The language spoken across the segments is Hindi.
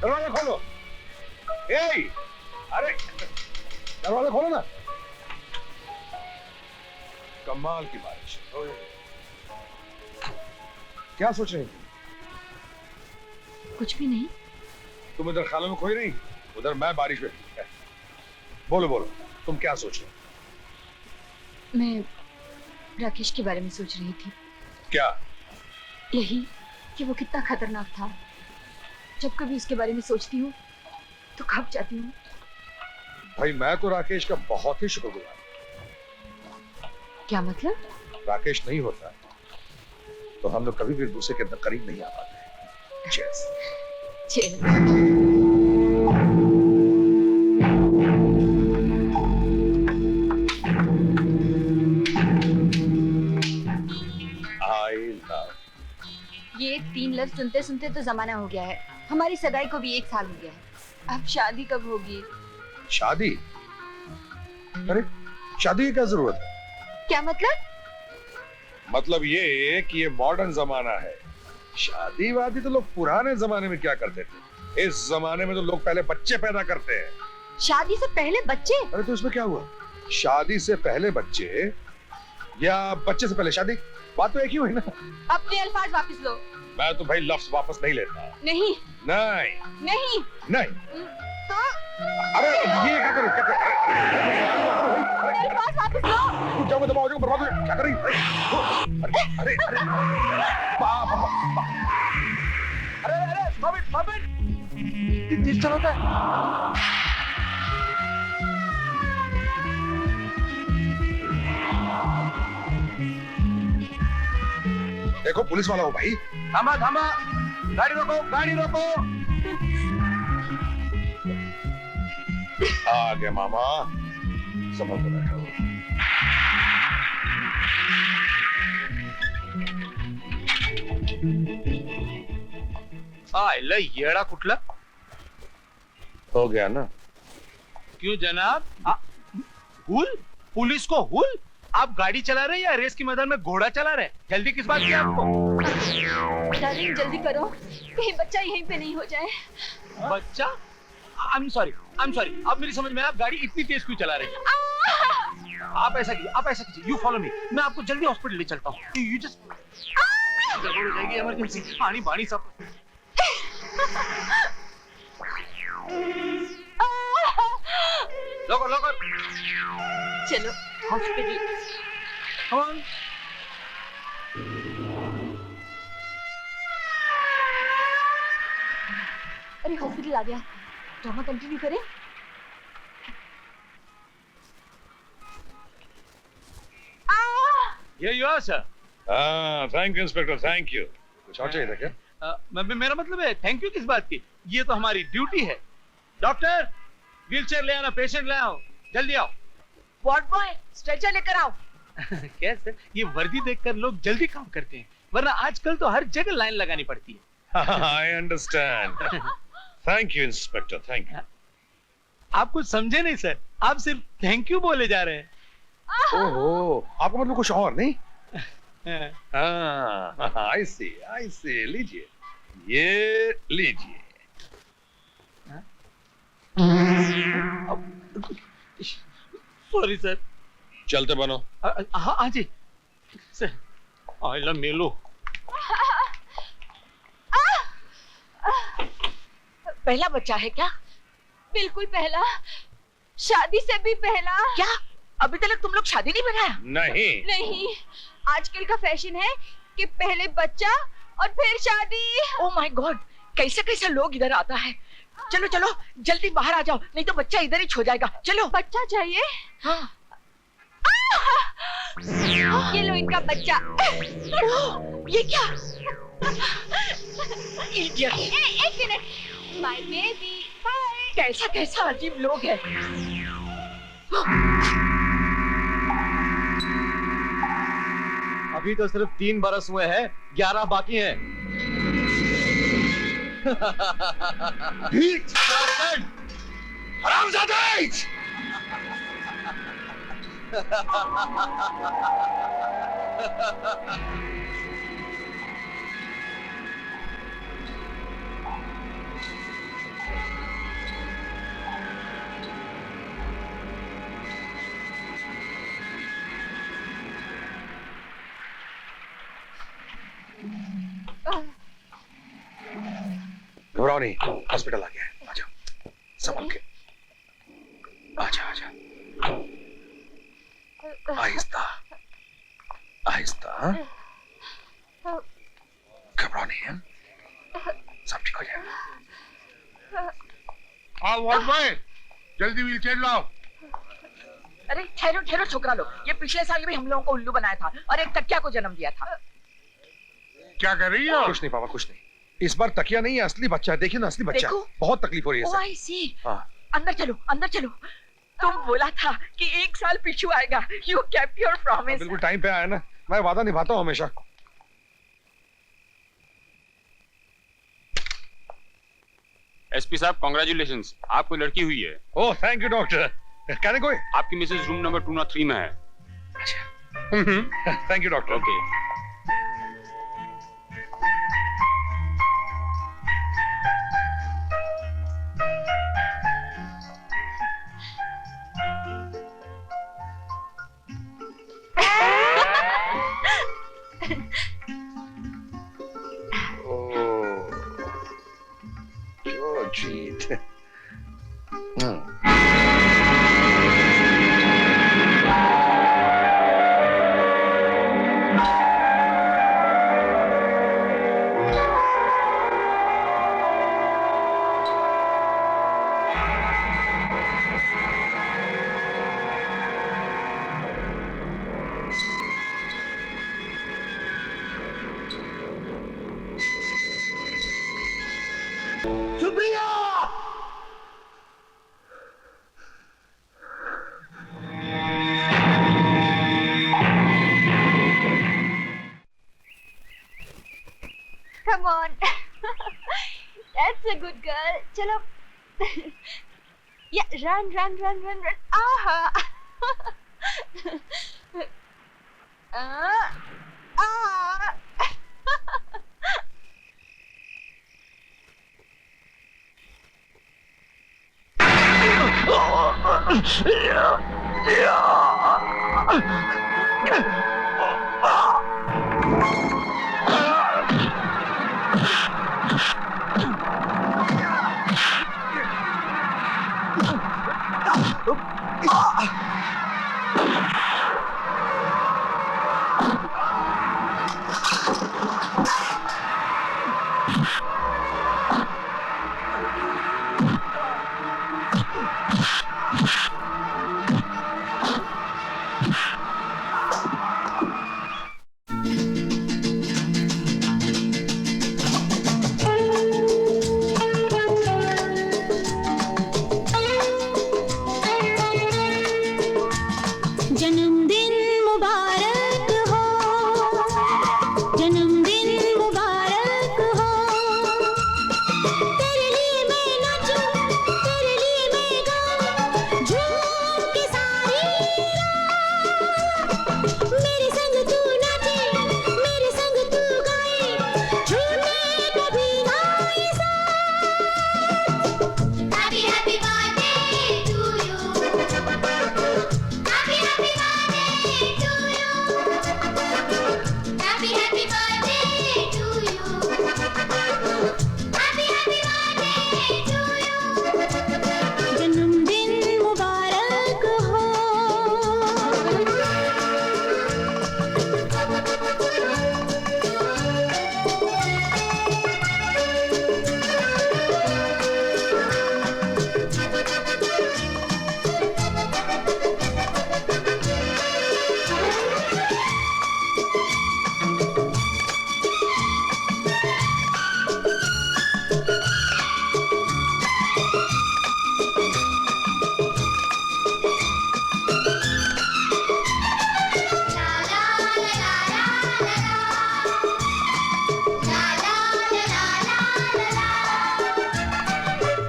दरवाजा खोलो। अरे दरवाजा खोलो ना। कमाल की बारिश। क्या सोच रही थी? कुछ भी नहीं। तुम इधर खालों में खोई नहीं, उधर मैं बारिश में। बोलो बोलो, तुम क्या सोच रहे? मैं राकेश के बारे में सोच रही थी। क्या? यही कि वो कितना खतरनाक था। जब कभी उसके बारे में सोचती हूँ तो खप जाती हूँ। भाई मैं तो राकेश का बहुत ही शुक्रगुजार। क्या मतलब? राकेश नहीं होता तो हम लोग कभी भी एक दूसरे के अंदर करीब नहीं आ पाते। Cheers. Cheers. ये 3 लफ्ज सुनते सुनते तो जमाना हो गया है। हमारी सगाई को भी 1 साल हो गया है। अब शादी कब होगी? शादी? अरे शादी की क्या जरूरत है? क्या मतलब? मतलब ये कि ये मॉडर्न जमाना है। शादी वादी तो लोग पुराने जमाने में क्या करते थे। इस जमाने में तो लोग पहले बच्चे पैदा करते हैं। शादी से पहले बच्चे? अरे तो इसमें क्या हुआ? शादी से पहले बच्चे या बच्चे से पहले शादी, बात तो एक ही हुई ना। अपने अल्फाज वापस लो। मैं तो भाई लफ्ज वापस नहीं लेता। नहीं नहीं नहीं नहीं। तो अरे ये क्या कर अल्फाज वापस लो। जाओगे दबाओ जाओगे बर्बाद हो जाएगा। क्या कर रही? अरे अरे अरे अरे अरे बाबिन तेज चलाता है। देखो पुलिस वाला हो भाई। थामा थामा, गाड़ी रोको गाड़ी रोको। आ गया मामा, संभल कर बैठो। आयला येडा कुठला? हो गया ना? क्यों जनाब? फूल? पुलिस को हुल? आप गाड़ी चला रहे हैं या रेस के मैदान में घोड़ा चला रहे हैं? जल्दी किस बात की है आपको? डार्लिंग जल्दी करो, कहीं बच्चा यहीं पे नहीं हो जाए। बच्चा? I'm sorry, अब मेरी समझ में आया, आप गाड़ी इतनी तेज क्यों चला रहे हैं? आप ऐसा कीजिए, यू फॉलो मी, मैं आपको जल्दी हॉस्पिटल ले चलता हूँ। यू जस्ट गड़बड़ हो जाएगी, इमरजेंसी, पानी पानी सब। लोगो चलो हॉस्पिटल। Come on. अरे हॉस्पिटल आ गया, ड्रामा कंटिन्यू करें? Here you are, sir. Thank you inspector, thank you. कुछ और चाहिए था क्या? मेरा मतलब है थैंक यू किस बात की? ये तो हमारी ड्यूटी है। डॉक्टर, व्हीलचेयर ले आना, पेशेंट ले आओ, जल्दी आओ। वार्ड बॉय, स्ट्रेचर लेकर आओ। कैसे? ये वर्दी देखकर लोग जल्दी काम करते हैं, वरना आजकल तो हर जगह लाइन लगानी पड़ती है। I understand. Thank you inspector, thank you. आप कुछ समझे नहीं सर, आप सिर्फ थैंक यू बोले जा रहे हैं। ओहो, आपको मतलब कुछ और नहीं? हाँ। आई सी, लीजिए, ये लीजिए। Sorry sir. चलते बनो। हाँ जी सर। आइला मेलो। पहला बच्चा है क्या? बिल्कुल पहला, शादी से भी पहला। क्या अभी तक तुम लोग शादी नहीं बनाया? नहीं, आजकल का फैशन है कि पहले बच्चा और फिर शादी। ओह माय गॉड, कैसा लोग इधर आता है। चलो चलो जल्दी बाहर आ जाओ, नहीं तो बच्चा इधर ही छो जाएगा। चलो। बच्चा चाहिए? हाँ। ये लो इनका बच्चा। ये क्या? Idiot. एक मिनट, माय बेबी। कैसा अजीब लोग है। अभी तो सिर्फ 3 बरस हुए हैं, 11 बाकी हैं। हरामजादे! घबराओ नहीं, हॉस्पिटल आ गया है। आ जाओ, संभल के। आजा। आहिस्ता। घबराओ नहीं है, सब ठीक हो जाएगा। हाँ वार्ड बॉय, जल्दी व्हीलचेयर लाओ। अरे ठहरो छोकरा लोग, ये पिछले साल भी हम लोगों को उल्लू बनाया था और एक तकिया को जन्म दिया था। क्या कर रही हो? कुछ नहीं पापा, कुछ नहीं। इस बार तकिया नहीं है, असली बच्चा है। देखिए ना, असली बच्चा। देखो। बहुत तकलीफ हो रही है ओह सर। आई सी। हाँ। अंदर चलो। तुम बोला था कि 1 साल पीछू आएगा। You kept your promise. बिल्कुल टाइम पे आया ना, मैं वादा निभाता हूँ हमेशा। एसपी साहब कॉन्ग्रेचुलेशंस, आपको लड़की हुई है। Oh thank you doctor. कहने कोई? आपकी मिसेज रूम नंबर 203 में है। Thank you doctor. ओके। जो जीत। Come on. That's a good girl. चलो. Yeah, run. Aha. जन्मदिन मुबारक हो, जन्मदिन मुबारक हो। तेरे लिए मैं नाचूं, तेरे लिए मैं गाऊं, झूम के सारी रात। मेरे संग तू नाचे, मेरे संग तू गाए, झूमे कभी गाए साथ। Happy happy birthday to you. Happy happy birthday to you. Happy happy birthday to you. Happy happy birthday to you. जन्मदिन मुबारक हो।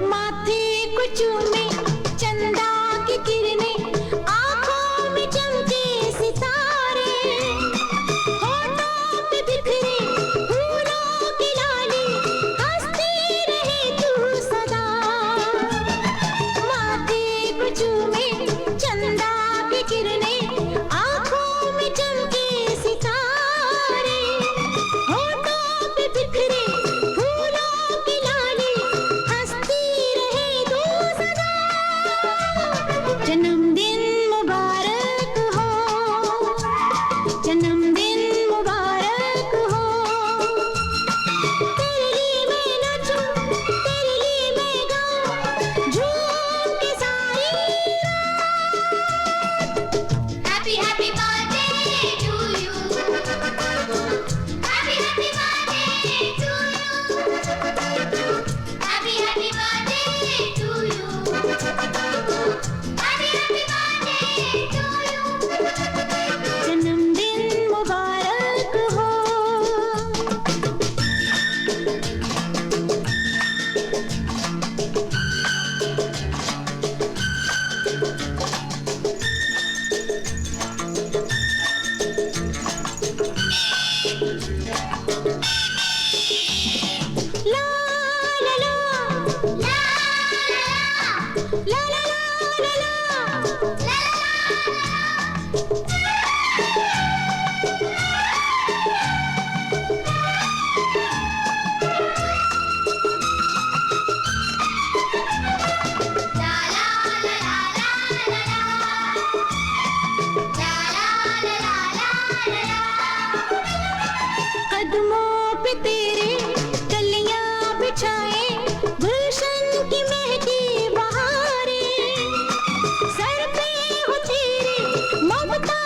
माथे को चूमे चंदा की किरणें, आँखों में चमके सितारे, होठों पे बिखरे फूलों की लाली, हंसती रहे तू सदा। माथे को चूमे चंदा की किरणें, आँखों में चमके सितारे, होठों पे बिखरे फूलों की लाली, हंसती रहे तू सदा। जन्मदिन मुबारक हो, जन्मदिन मुबारक हो। तेरे लिए मैं नाचूं, तेरे लिए मैं गाऊं, झूम के सारी रात। Happy happy birthday to you. Happy happy birthday to you. Happy happy birthday to you. Happy happy birthday to you. जन्मदिन मुबारक हो। ला ला ला ला ला ला ला ला ला कदमों पे तेरे कलियां बिछाए, गुलशन की महकी बहारें, सर पे हो तेरे ममता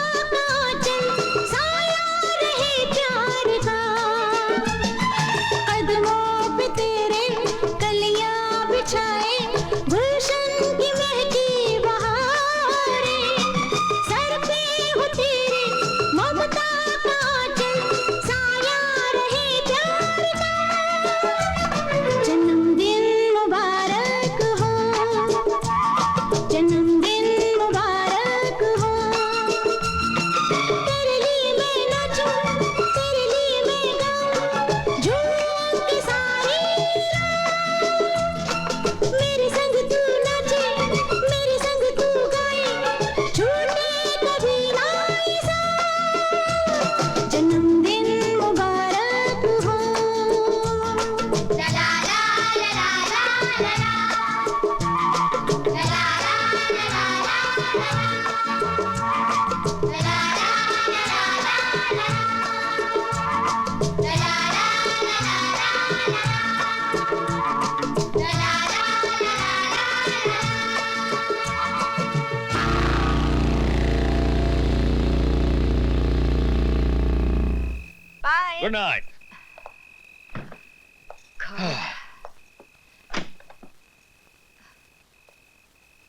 गुड नाइट।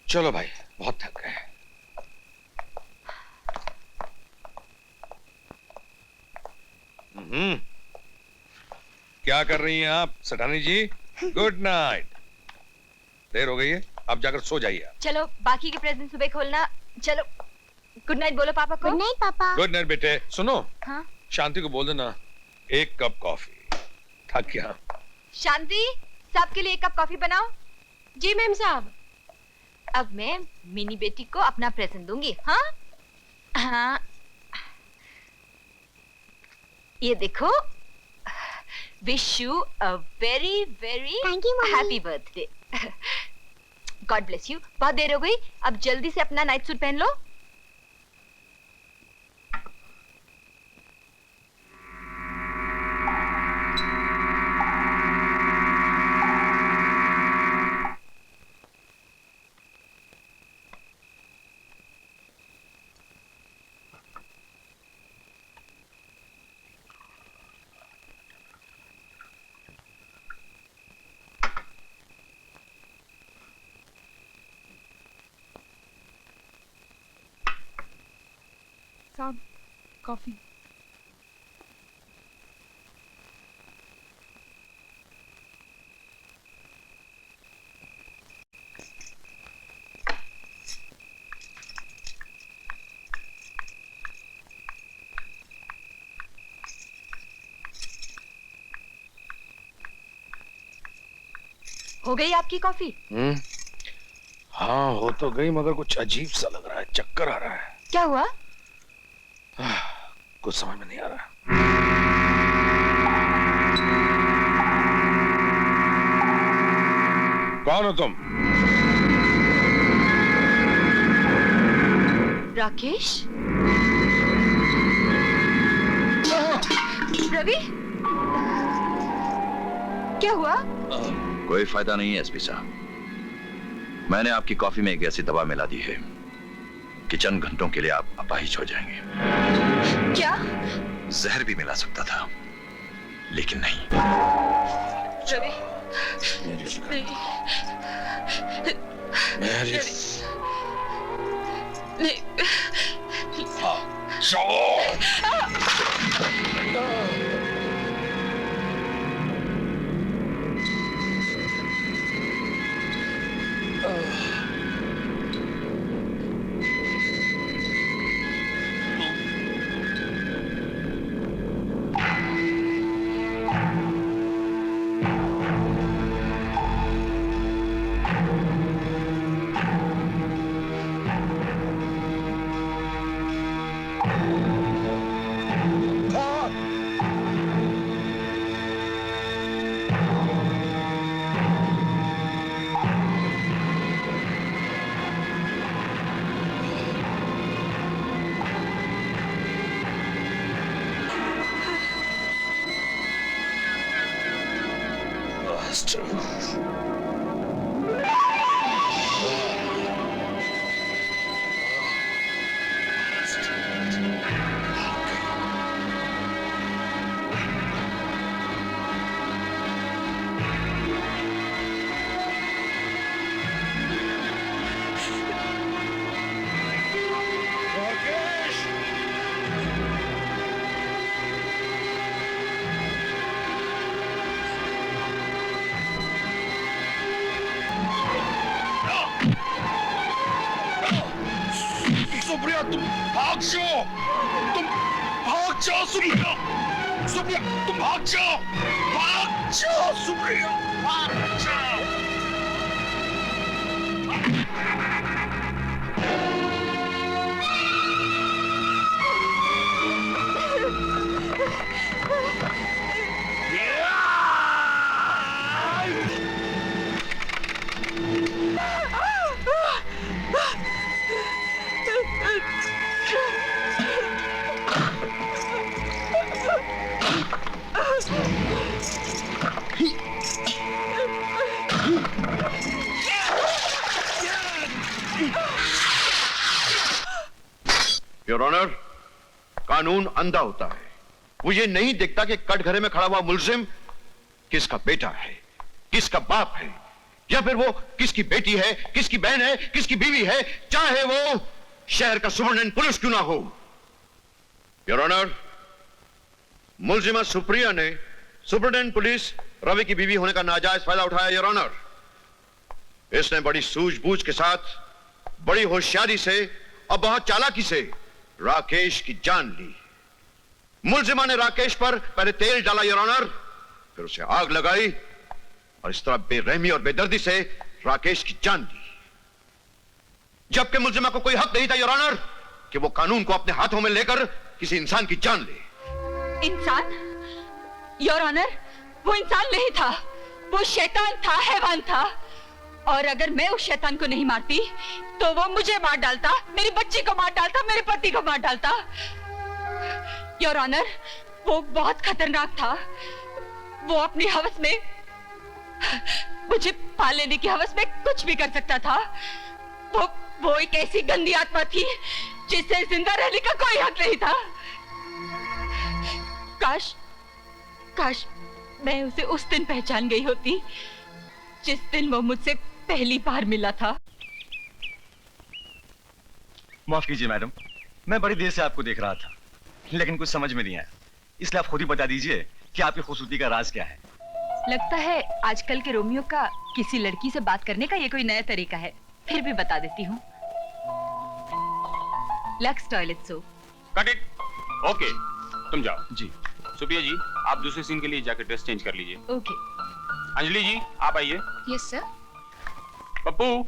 चलो भाई, बहुत थक गए। क्या कर रही हैं आप सेठानी जी? Good night. देर हो गई है, आप जाकर सो जाइए। चलो बाकी के प्रेजेंट सुबह खोलना। चलो गुड नाइट बोलो पापा को। गुड नाइट पापा। गुड नाइट बेटे। सुनो, हाँ शांति को बोल देना 1 कप कॉफी। थक गया। शांति, सबके लिए 1 कप कॉफी बनाओ। जी मैम साहब। अब मैं मिनी बेटी को अपना प्रेजेंट दूंगी। हाँ हाँ, ये देखो, wish you a very very Thank you, Mommy. Happy birthday. God bless you. बहुत देर हो गई, अब जल्दी से अपना नाइट सूट पहन लो। साहब, कॉफी। हो गई आपकी कॉफी? हाँ हो तो गई, मगर कुछ अजीब सा लग रहा है, चक्कर आ रहा है। क्या हुआ? कुछ समझ में नहीं आ रहा। कौन हो तुम? राकेश? रवि? क्या हुआ? कोई फायदा नहीं है एसपी साहब। मैंने आपकी कॉफी में एक ऐसी दवा मिला दी है कि चंद घंटों के लिए आप अपाहिज हो जाएंगे। क्या? जहर भी मिला सकता था, लेकिन नहीं। रवि, सुप्रिया तुम भाग जाओ, तुम भाग जाओ सुप्रिया, सुप्रिया तुम भाग जाओ, भाग जाओ सुप्रिया, भाग जाओ। योर ऑनर, कानून अंधा होता है, वो ये नहीं देखता कि कटघरे में खड़ा हुआ मुलजिम किसका बेटा है, किसका बाप है, या फिर वो किसकी बेटी है, किसकी बहन है, किसकी बीवी है, चाहे वो शहर का सुपरिटेंडेंट पुलिस क्यों ना हो। योर ऑनर, मुलजिमा सुप्रिया ने सुपरिटेंडेंट पुलिस रवि की बीवी होने का नाजायज फायदा उठाया। योर ऑनर, इसने बड़ी सूझबूझ के साथ, बड़ी होशियारी से और बहुत चालाकी से राकेश की जान ली। मुलजिमा ने राकेश पर पहले तेल डाला योर ऑनर, फिर उसे आग लगाई और इस तरह बेरहमी और बेदर्दी से राकेश की जान ली, जबकि मुलजिमा को कोई हक नहीं था योर ऑनर कि वो कानून को अपने हाथों में लेकर किसी इंसान की जान ले। इंसान? योर ऑनर, वो इंसान नहीं था, वो शैतान था, हैवान था। और अगर मैं उस शैतान को नहीं मारती तो वो मुझे मार डालता, मेरी बच्ची को मार डालता, मेरे पति को मार डालता। योर ऑनर, वो बहुत खतरनाक था। वो अपनी हवस में, मुझे पाल लेने की हवस में कुछ भी कर सकता था। वो एक ऐसी गंदी आत्मा थी जिससे जिंदा रहने का कोई हक नहीं था। काश मैं उसे उस दिन पहचान गई होती जिस दिन वो मुझसे पहली बार मिला था। माफ कीजिए मैडम, मैं बड़ी देर से आपको देख रहा था, लेकिन कुछ समझ में नहीं आया, इसलिए आप खुद ही बता दीजिए कि आपकी खूबसूरती का राज क्या है। लगता है आजकल के रोमियो का किसी लड़की से बात करने का ये कोई नया तरीका है। फिर भी बता देती हूँ। Lux toilet soap. Cut it. Okay, तुम जाओ। जी। सुप्रिया जी, आप दूसरे सीन के लिए जाकर ड्रेस चेंज कर लीजिए। ओके। अंजलि जी, आप आइए। Yes sir. Pappu.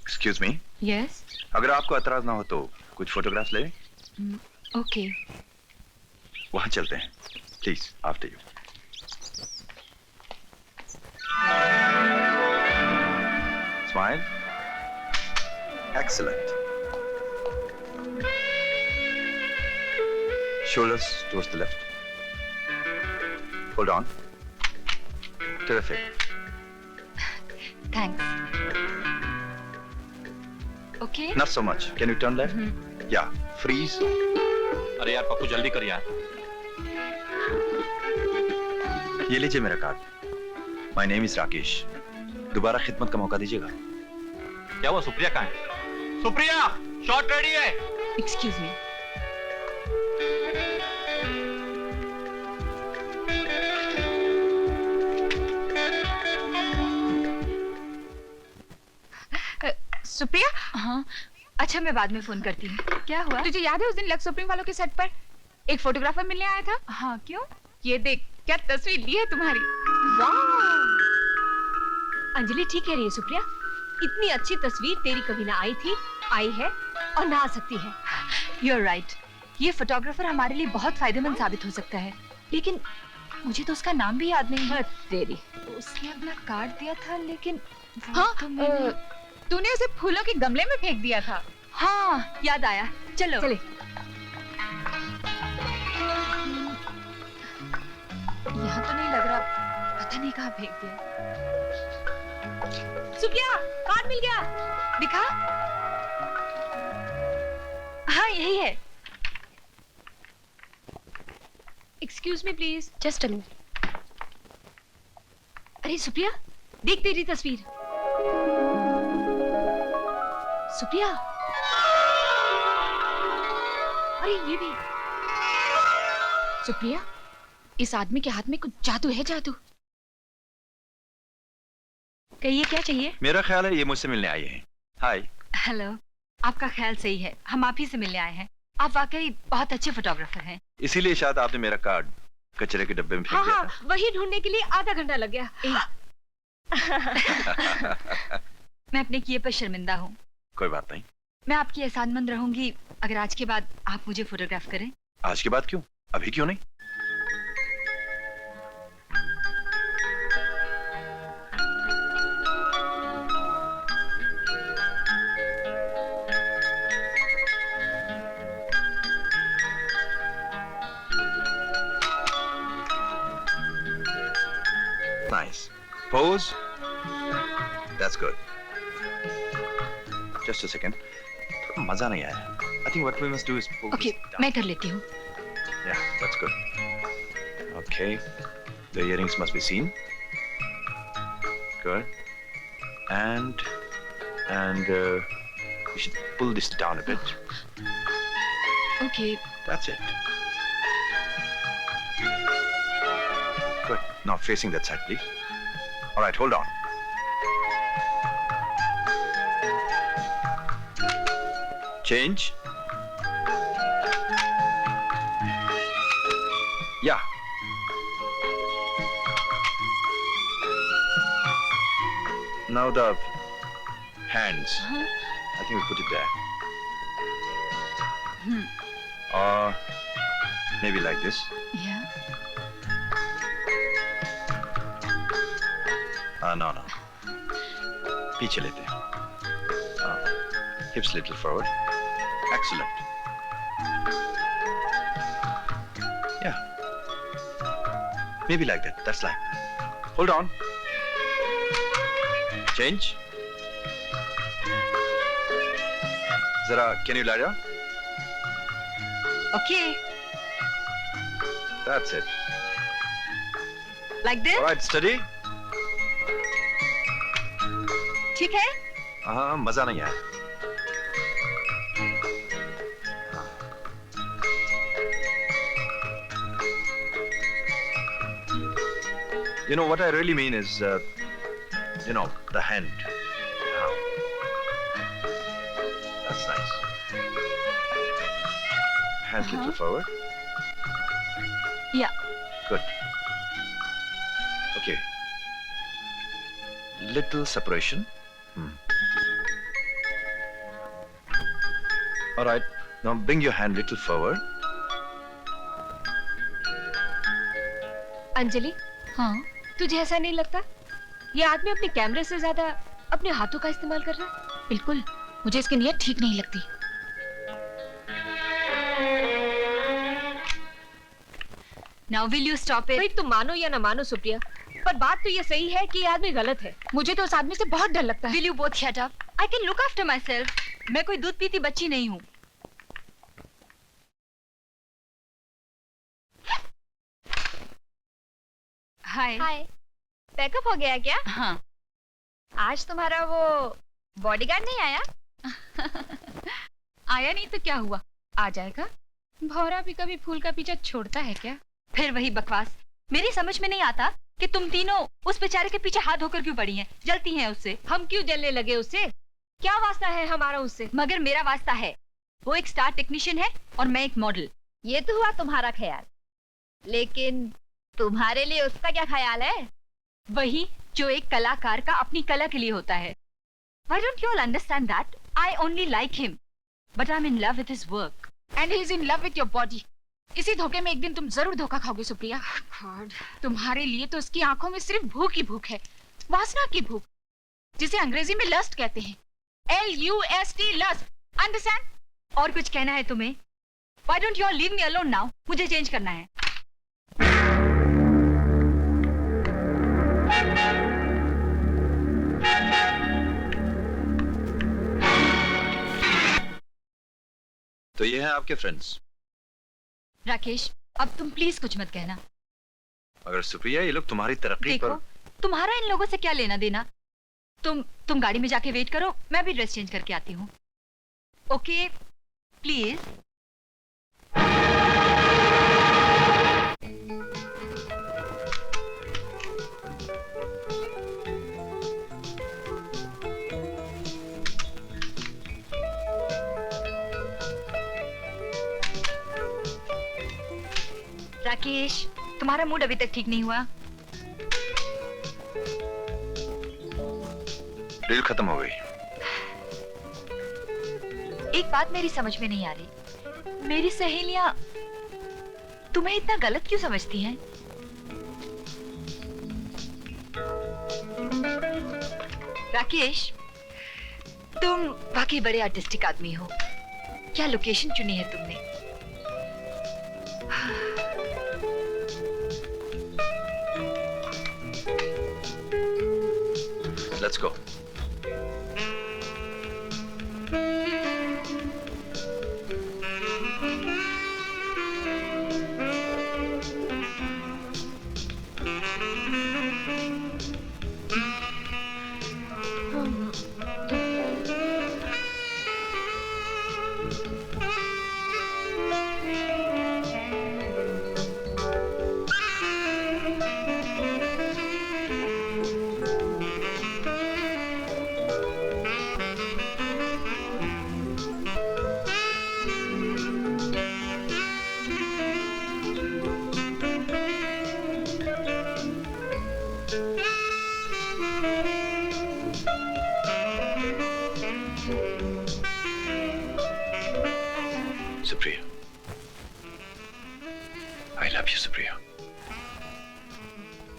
Excuse me. Yes. अगर आपको एतराज ना हो तो कुछ फोटोग्राफ्स ले। ओके। वहां चलते हैं, please after you. Smile. Excellent. Shoulders towards the left. Hold on. Terrific. Thanks. Okay. Not so much. Can you turn left? Yeah. Freeze. अरे यार पप्पू, जल्दी कर यार। ये लीजिए मेरा card. My name is Rakesh. दोबारा खिदमत का मौका दीजिएगा। क्या हुआ? सुप्रिया कहाँ है? सुप्रिया, शॉट रेडी है। Excuse me. सुप्रिया। हाँ, अच्छा मैं बाद में फोन करती हूँ। क्या हुआ? तुझे याद है उस दिन लक्स सुप्रीम वालों के सेट पर एक फोटोग्राफर मिलने आया था? हाँ, क्यों? ये देख, क्या तस्वीर ली है तुम्हारी। वाह! अंजलि ठीक कह रही है सुप्रिया, इतनी अच्छी तस्वीर तेरी कभी ना आई थी, आई है और ना आ सकती है। You're right. ये फोटोग्राफर हमारे लिए बहुत फायदेमंद साबित हो सकता है, लेकिन मुझे तो उसका नाम भी याद नहीं है। तेरी, उसने अपना कार्ड दिया था, लेकिन हाँ, तो तूने उसे फूलों के गमले में फेंक दिया था। हाँ, याद आया। चलो चले। यहाँ तो नहीं लग रहा, पता नहीं कहाँ फेंक दिया। सुप्रिया, कार्ड मिल गया। दिखा। हाँ, यही है। Excuse me please, just a minute. अरे सुप्रिया, देख तेरी तस्वीर। सुप्रिया, अरे ये भी। सुप्रिया, इस आदमी के हाथ में कुछ जादू है, जादू। कहिए क्या चाहिए? मेरा ख्याल है ये मुझसे मिलने आई हैं। हाय। हेलो, आपका ख्याल सही है, हम आप ही से मिलने आए हैं। आप वाकई बहुत अच्छे फोटोग्राफर हैं। इसीलिए शायद आपने मेरा कार्ड कचरे के डब्बे में फेंक हाँ दिया हाँ, वही ढूंढने के लिए आधा घंटा लग गया। मैं अपने किए पर शर्मिंदा हूँ। कोई बात नहीं। मैं आपकी एहसानमंद रहूंगी अगर आज के बाद आप मुझे फोटोग्राफ करें। आज के बाद क्यों? अभी क्यों नहीं? Nice. Pose. That's good. Just a second. मजा नहीं आया। I think what we must do is pull okay this down. मैं कर लेती हूँ. Yeah, that's good. Okay, the earrings must be seen. Good. And we should pull this down a bit. Okay. That's it. Good. Now facing that side, please. All right, hold on. Change. Yeah. Now the hands. I think we put it there. Or maybe like this. या. No. पीछे लेते हैं. Hips little forward. Excellent. Yeah. Maybe like that. That's like. Hold on. Change. Zara, can you lie down? Okay. That's it. Like this. All right, steady. ठीक है. हाँ, मजा नहीं आया. You know what I really mean is, the hand. That's nice. Hands little forward. Yeah. Good. Okay. Little separation. All right. Now bring your hand little forward. Anjali, हाँ. तुझे ऐसा नहीं लगता ये आदमी अपने कैमरे से ज्यादा अपने हाथों का इस्तेमाल कर रहा है? बिल्कुल. मुझे इसकी नीयत ठीक नहीं लगती. Now will you stop it? भाई तुम मानो या ना मानो सुप्रिया, पर बात तो ये सही है कि ये आदमी गलत है. मुझे तो उस आदमी से बहुत डर लगता है. Will you both shut up? I can look after myself. मैं कोई दूध पीती बच्ची नहीं हूँ. हाय. हाय, पैकअप हो गया क्या? हाँ. आज तुम्हारा वो बॉडीगार्ड नहीं आया? आया नहीं तो क्या हुआ? आ जाएगा. भौरा भी कभी फूल का पीछा छोड़ता है क्या? फिर वही बकवास. मेरी समझ में नहीं आता कि तुम तीनों उस बेचारे के पीछे हाथ धोकर क्यों पड़ी हैं? जलती हैं उससे. हम क्यों जलने लगे उससे? क्या वास्ता है हमारा उससे? मगर मेरा वास्ता है. वो एक स्टार टेक्नीशियन है और मैं एक मॉडल. ये तो हुआ तुम्हारा ख्याल, लेकिन तुम्हारे लिए उसका क्या ख्याल है? वही जो एक कलाकार का अपनी कला के लिए होता है. Why don't you all understand that? I only like him, but I'm in love with his work. And he's in love with your body. इसी धोखे में एक दिन तुम जरूर धोखा खाओगे सुप्रिया. God. तुम्हारे लिए तो उसकी आंखों में सिर्फ भूख ही भूख है, वासना की भूख, जिसे अंग्रेजी में लस्ट कहते हैं. LUST, lust. अंडरस्टैंड? और कुछ कहना है तुम्हें? Why don't you all leave me alone now? मुझे चेंज करना है. तो ये हैं आपके फ्रेंड्स. राकेश, अब तुम प्लीज कुछ मत कहना. मगर सुप्रिया, ये लोग तुम्हारी तरक्की देखो, पर. तुम्हारा इन लोगों से क्या लेना देना? तुम गाड़ी में जाके वेट करो, मैं भी ड्रेस चेंज करके आती हूँ. Okay, please. राकेश, तुम्हारा मूड अभी तक ठीक नहीं हुआ. डील खत्म हो गई. एक बात मेरी समझ में नहीं आ रही. मेरी सहेलियां तुम्हें इतना गलत क्यों समझती हैं? राकेश, तुम वाकई बड़े आर्टिस्टिक आदमी हो. क्या लोकेशन चुनी है तुमने? Let's go. Supriya, I love you Supriya.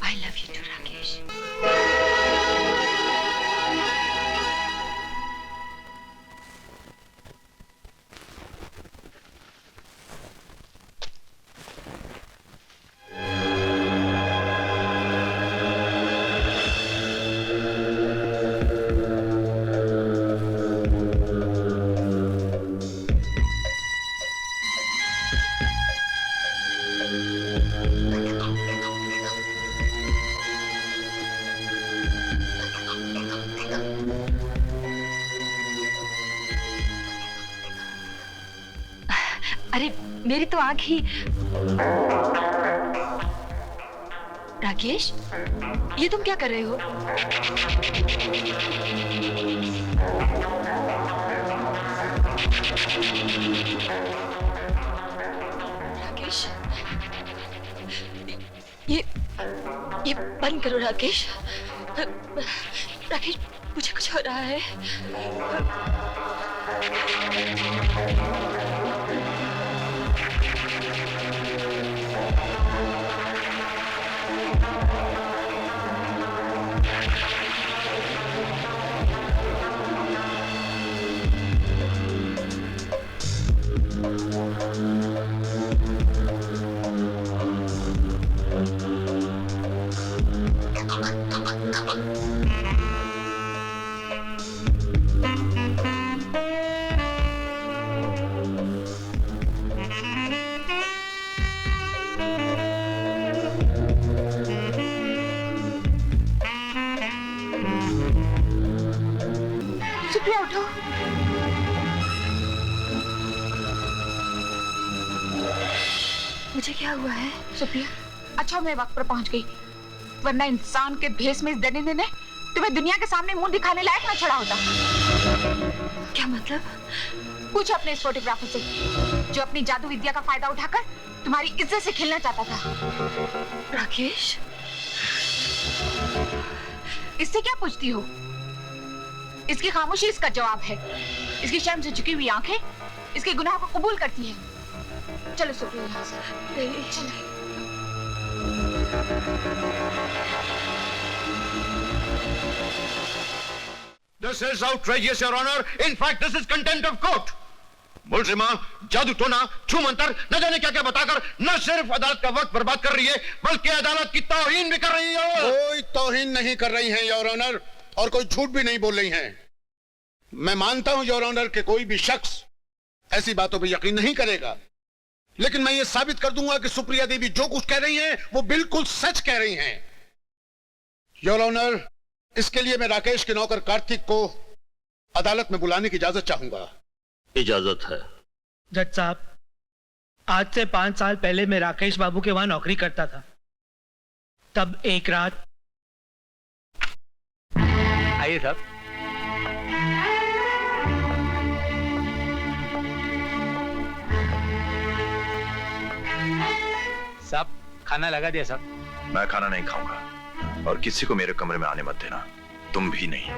I love you too Rakesh. अरे मेरी तो आंख ही। राकेश, ये तुम क्या कर रहे हो? राकेश, ये बंद करो राकेश। राकेश, मुझे कुछ हो रहा है। सुप्रिया उठो। मुझे क्या हुआ है? सुप्रिया, अच्छा मैं वक्त पर पहुंच गई, वरना इंसान के भेष में इस दरिंदे ने तुम्हें दुनिया के सामने मुंह दिखाने लायक न छोड़ा होता। क्या मतलब? पूछो अपने इस फोटोग्राफर से, जो अपनी जादू विद्या का फायदा उठाकर तुम्हारी इज्जत से खेलना चाहता था। राकेश, इससे क्या पूछती हो? इसकी खामोशी इसका जवाब है। इसकी शर्म से झुकी हुई आंखें इसके गुनाह को कबूल करती है। चलो सुप्रिया, यहाँ से चलो। This is outrageous, Your Honor. In fact, this is contempt of court. मुलजिमा जादू टोना छू मंतर न जाने क्या क्या बताकर न सिर्फ अदालत का वक्त बर्बाद कर रही है, बल्कि अदालत की तौहीन भी कर रही है। कोई तौहीन नहीं कर रही हैं योर ऑनर, और कोई झूठ भी नहीं बोल रही हैं। मैं मानता हूं योर ऑनर कि कोई भी शख्स ऐसी बातों पर यकीन नहीं करेगा, लेकिन मैं ये साबित कर दूंगा कि सुप्रिया देवी जो कुछ कह रही हैं वो बिल्कुल सच कह रही हैं। योर ऑनर, इसके लिए मैं राकेश के नौकर कार्तिक को अदालत में बुलाने की इजाजत चाहूंगा। इजाजत है। जज साहब, आज से 5 साल पहले मैं राकेश बाबू के वहां नौकरी करता था। तब एक रात। आइए साहब। साहब, खाना लगा दिया साहब। मैं खाना नहीं खाऊंगा, और किसी को मेरे कमरे में आने मत देना, तुम भी नहीं।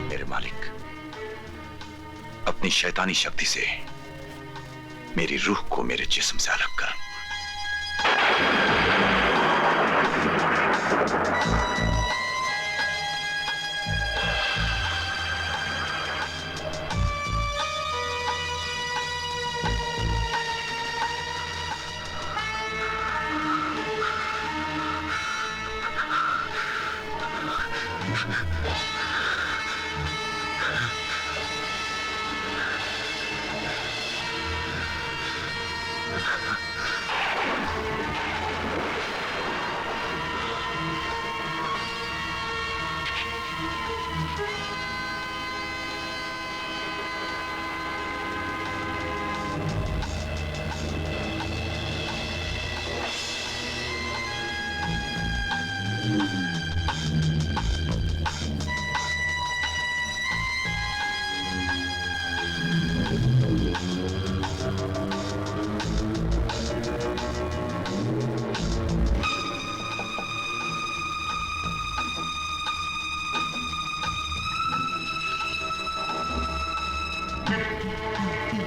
मेरे मालिक, अपनी शैतानी शक्ति से मेरी रूह को मेरे जिस्म से अलग कर।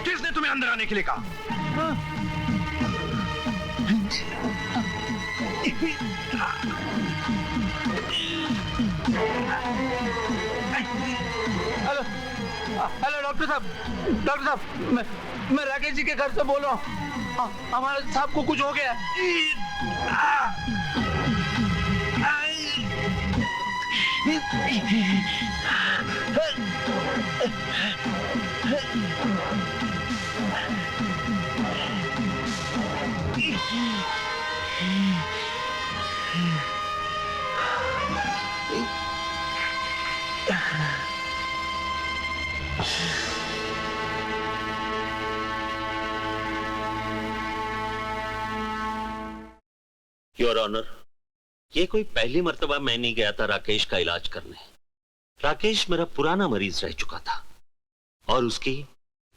किसने तुम्हें अंदर आने के लिए कहा? हेलो हेलो डॉक्टर साहब, मैं राकेश जी के घर से बोल रहा हूँ। हमारे साहब को कुछ हो गया। योर ऑनर, ये कोई पहली मर्तबा मैं नहीं गया था राकेश का इलाज करने। राकेश मेरा पुराना मरीज रह चुका था और उसकी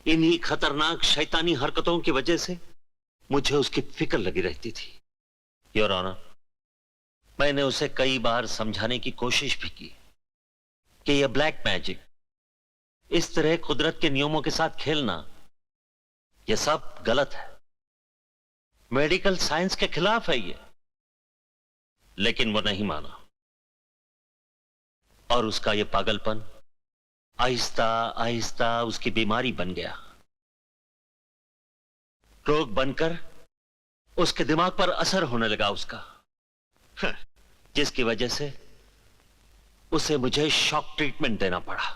इन्हीं खतरनाक शैतानी हरकतों की वजह से मुझे उसकी फिक्र लगी रहती थी। योर ऑनर, मैंने उसे कई बार समझाने की कोशिश भी की कि यह ब्लैक मैजिक, इस तरह कुदरत के नियमों के साथ खेलना, यह सब गलत है, मेडिकल साइंस के खिलाफ है ये। लेकिन वो नहीं माना और उसका ये पागलपन आहिस्ता आहिस्ता उसकी बीमारी बन गया, रोग बनकर उसके दिमाग पर असर होने लगा उसका, जिसकी वजह से उसे मुझे शॉक ट्रीटमेंट देना पड़ा।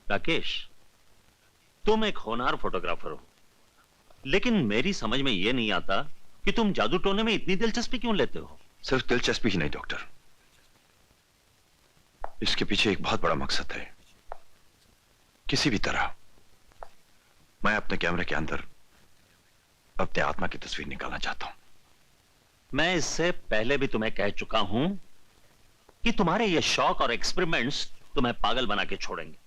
राकेश, तुम एक होनहार फोटोग्राफर हो, लेकिन मेरी समझ में यह नहीं आता कि तुम जादू टोने में इतनी दिलचस्पी क्यों लेते हो? सिर्फ दिलचस्पी ही नहीं डॉक्टर, इसके पीछे एक बहुत बड़ा मकसद है। किसी भी तरह मैं अपने कैमरे के अंदर अपने आत्मा की तस्वीर निकालना चाहता हूं। मैं इससे पहले भी तुम्हें कह चुका हूं कि तुम्हारे ये शौक और एक्सपेरिमेंट्स तुम्हें पागल बना के छोड़ेंगे।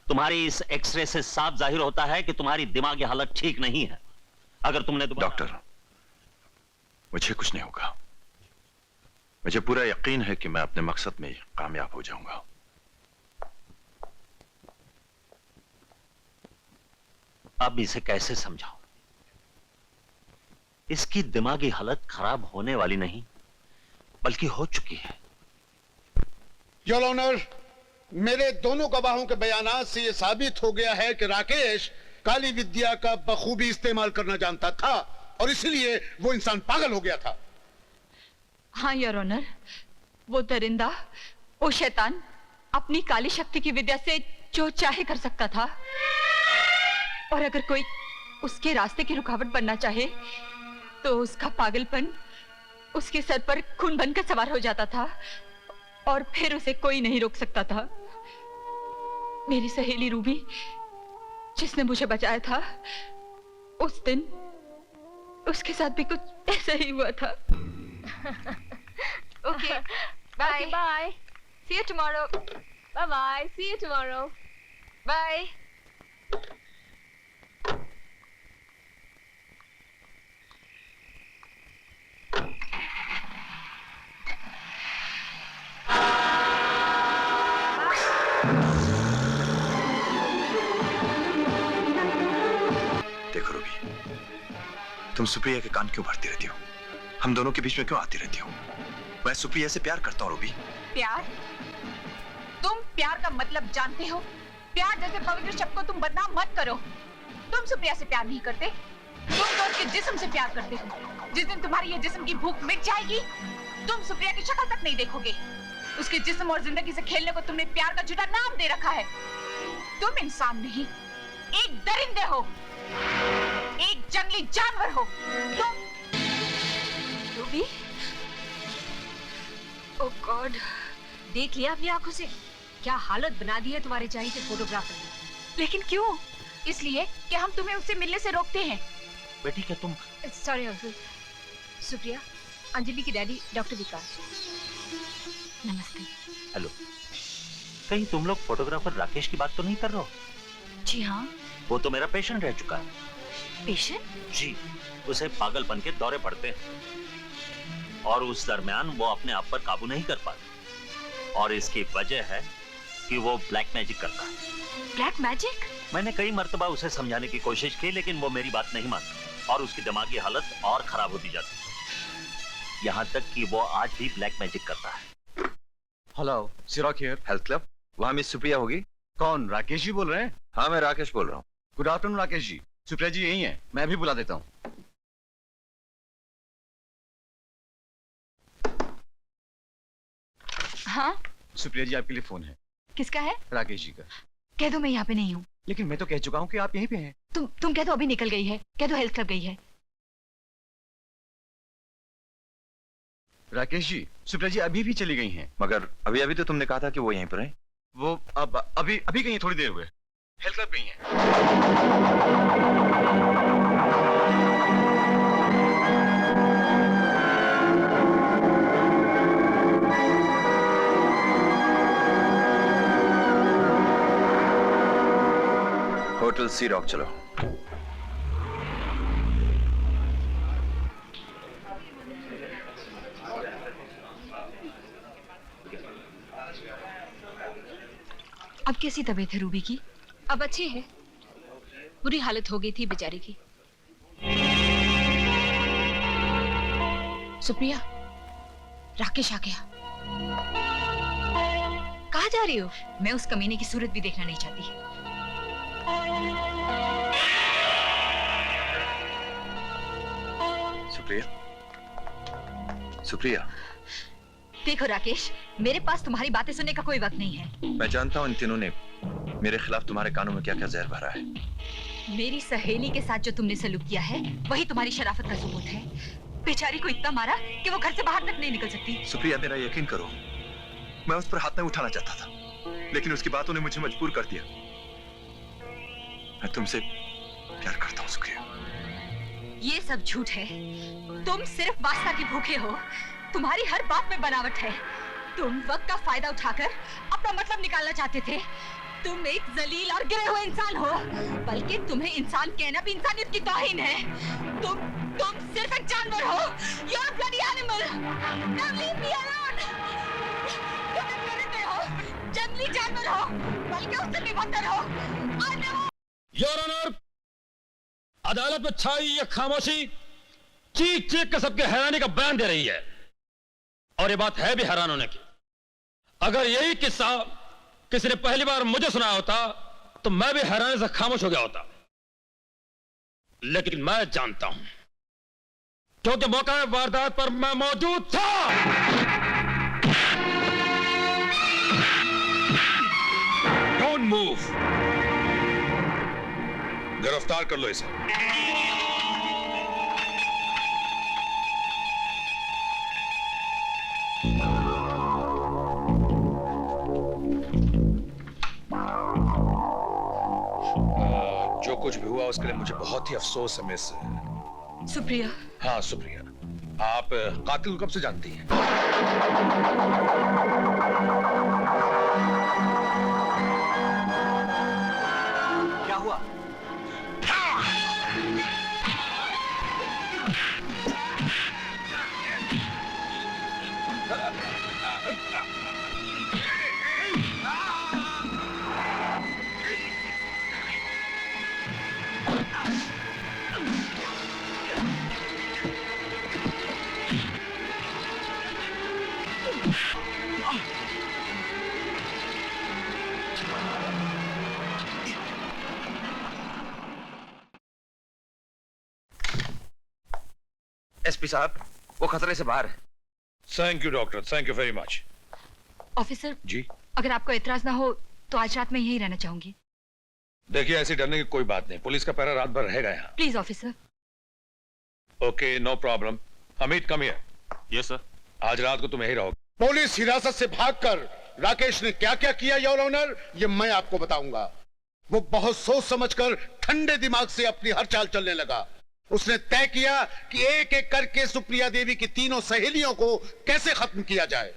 तुम्हारी इस एक्सरे से साफ जाहिर होता है कि तुम्हारी दिमागी हालत ठीक नहीं है। अगर तुमने डॉक्टर, मुझे कुछ नहीं होगा। मुझे पूरा यकीन है कि मैं अपने मकसद में कामयाब हो जाऊंगा। अब इसे कैसे समझाऊं? इसकी दिमागी हालत खराब होने वाली नहीं बल्कि हो चुकी है। योर ऑनर, मेरे दोनों गवाहों के बयानात से यह साबित हो गया है कि राकेश काली विद्या का बखूबी इस्तेमाल करना जानता था और इसलिए वो इंसान पागल हो गया था। हाँ योर ऑनर, वो दरिंदा, वो शैतान अपनी काली शक्ति की विद्या से जो चाहे कर सकता था, और अगर कोई उसके रास्ते की रुकावट बनना चाहे तो उसका पागलपन उसके सर पर खून बनकर सवार हो जाता था और फिर उसे कोई नहीं रोक सकता था। मेरी सहेली रूबी जिसने मुझे बचाया था, उस दिन उसके साथ भी कुछ ऐसा ही हुआ था। Okay. Bye. Bye. See you tomorrow. Bye bye. See you tomorrow. Bye. देखो रूबी, तुम सुप्रिया के कान क्यों भरती रहती हो? हम दोनों के बीच में क्यों आती रहती हो? मैं सुप्रिया से प्यार करता हूँ रूबी। प्यार? तुम प्यार का मतलब जानते हो? प्यार जैसे पवित्र शब्द को तुम बदनाम मत करो। तुम सुप्रिया से प्यार नहीं करते, तुम तो उसके जिस्म से प्यार करते हो। जिस दिन तुम्हारी ये जिस्म की भूख मिट जाएगी, तुम सुप्रिया की शक्ल तक नहीं देखोगे। उसके जिस्म और जिंदगी से खेलने को तुमने प्यार का झूठा नाम दे रखा है। तुम इंसान नहीं, एक दरिंदे हो, एक जंगली जानवर हो। तुम रूबी, ओह गॉड, देख लिया अपनी आंखों से क्या हालत बना दी है तुम्हारे चाहिए फोटोग्राफर ने। लेकिन क्यों? इसलिए कि हम तुम्हें उससे मिलने से रोकते हैं। बेटी क्या तुम? Sorry uncle. सुप्रिया, अंजलि की डैडी डॉक्टर विकास। नमस्ते। हेलो, कहीं तुम लोग फोटोग्राफर राकेश की बात तो नहीं कर रहे हो? जी हाँ। वो तो मेरा पेशेंट रह चुका है। पेशेंट? जी, उसे पागलपन के दौरे पड़ते हैं और उस दरमियान वो अपने आप पर काबू नहीं कर पाता और इसकी वजह है कि वो ब्लैक मैजिक करता है। Black magic? मैंने कई मर्तबा उसे समझाने की कोशिश की, लेकिन वो मेरी बात नहीं मानता और उसकी दिमागी हालत और खराब होती जाती है, यहाँ तक कि वो आज भी ब्लैक मैजिक करता है। Hello, Sirach here, health club. वहाँ मिस सुप्रिया होगी? कौन? राकेश जी बोल रहे हैं? हाँ, मैं राकेश बोल रहा हूँ। Good afternoon Rakesh ji. सुप्रिया जी यही हैं, मैं भी बुला देता हूँ। हाँ? सुप्रिया जी आपके लिए फोन है। किसका है? राकेश जी का। कह दो मैं यहाँ पे नहीं हूँ। लेकिन मैं तो कह चुका हूँ कि आप यहीं पे हैं। तुम कह दो अभी निकल गई है, कह दो हेल्थ क्लब गई है। राकेश जी, सुप्रिया जी अभी भी चली गई हैं। मगर अभी अभी तो तुमने कहा था कि वो यहीं पर हैं। वो अब अभी गई हैं, थोड़ी देर हुए हेल्थ क्लब गई हैं। होटल सी रॉक चलो। अब कैसी तबीयत है रूबी की? अब अच्छी है, बुरी हालत हो गई थी बेचारी की। सुप्रिया, राकेश आ गया। कहाँ जा रही हो? मैं उस कमीने की सूरत भी देखना नहीं चाहती। सुप्रिया, सुप्रिया। देखो राकेश, मेरे पास तुम्हारी बातें सुनने का कोई वक्त नहीं है। मैं जानता हूँ इन तीनों ने मेरे खिलाफ तुम्हारे कानों में क्या क्या जहर भरा है। मेरी सहेली के साथ जो तुमने सलूक किया है वही तुम्हारी शराफत का सबूत है। बेचारी को इतना मारा कि वो घर से बाहर तक नहीं निकल सकती। सुप्रिया, मेरा यकीन करो, मैं उस पर हाथ नहीं उठाना चाहता था, लेकिन उसकी बातों ने मुझे मजबूर कर दिया। मैं तुमसे प्यार करता हूँ सुप्रिया। ये सब झूठ है। तुम सिर्फ वास्ता के भूखे हो। तुम्हारी हर बात में बनावट है। तुम वक्त का फायदा उठाकर अपना मतलब निकालना चाहते थे। तुम एक जलील और गिरे हुए इंसान हो, बल्कि तुम्हें इंसान कहना भी इंसानियत की तौहीन है। तुम सिर्फ एक जानवर हो। You're a bloody animal. Now leave me alone. तुम एक दरिंदे हो, जंगली जानवर हो, बल्कि उससे भी बदतर हो। योर ऑनर, अदालत में छाई ये खामोशी चीख चीख के सबके हैरानी का बयान दे रही है, और ये बात है भी हैरान होने की। अगर यही किस्सा किसी ने पहली बार मुझे सुनाया होता तो मैं भी हैरानी से खामोश हो गया होता, लेकिन मैं जानता हूं क्योंकि मौका वारदात पर मैं मौजूद था। Don't move. गिरफ्तार कर लो इसे। जो कुछ भी हुआ उसके लिए मुझे बहुत ही अफसोस है मिस। सुप्रिया। हाँ सुप्रिया, आप कातिल को कब से जानती हैं? क्या हुआ? एसपी साहब, वो खतरे से बाहर है। Thank you doctor, thank you very much. Officer ji अगर आपको एतराज ना हो तो आज रात में यहीं रहना चाहूंगी। देखिए, ऐसी डरने की कोई बात नहीं, पुलिस का पहरा रात भर रहेगा यहाँ। Please officer. Okay, no problem. Hamid come here. Yes sir. आज रात को तुम यहीं रहोगे। पुलिस हिरासत से भागकर राकेश ने क्या क्या किया योर ऑनर, ये मैं आपको बताऊंगा। वो बहुत सोच समझकर ठंडे दिमाग से अपनी हर चाल चलने लगा। उसने तय किया कि एक एक करके सुप्रिया देवी की तीनों सहेलियों को कैसे खत्म किया जाए,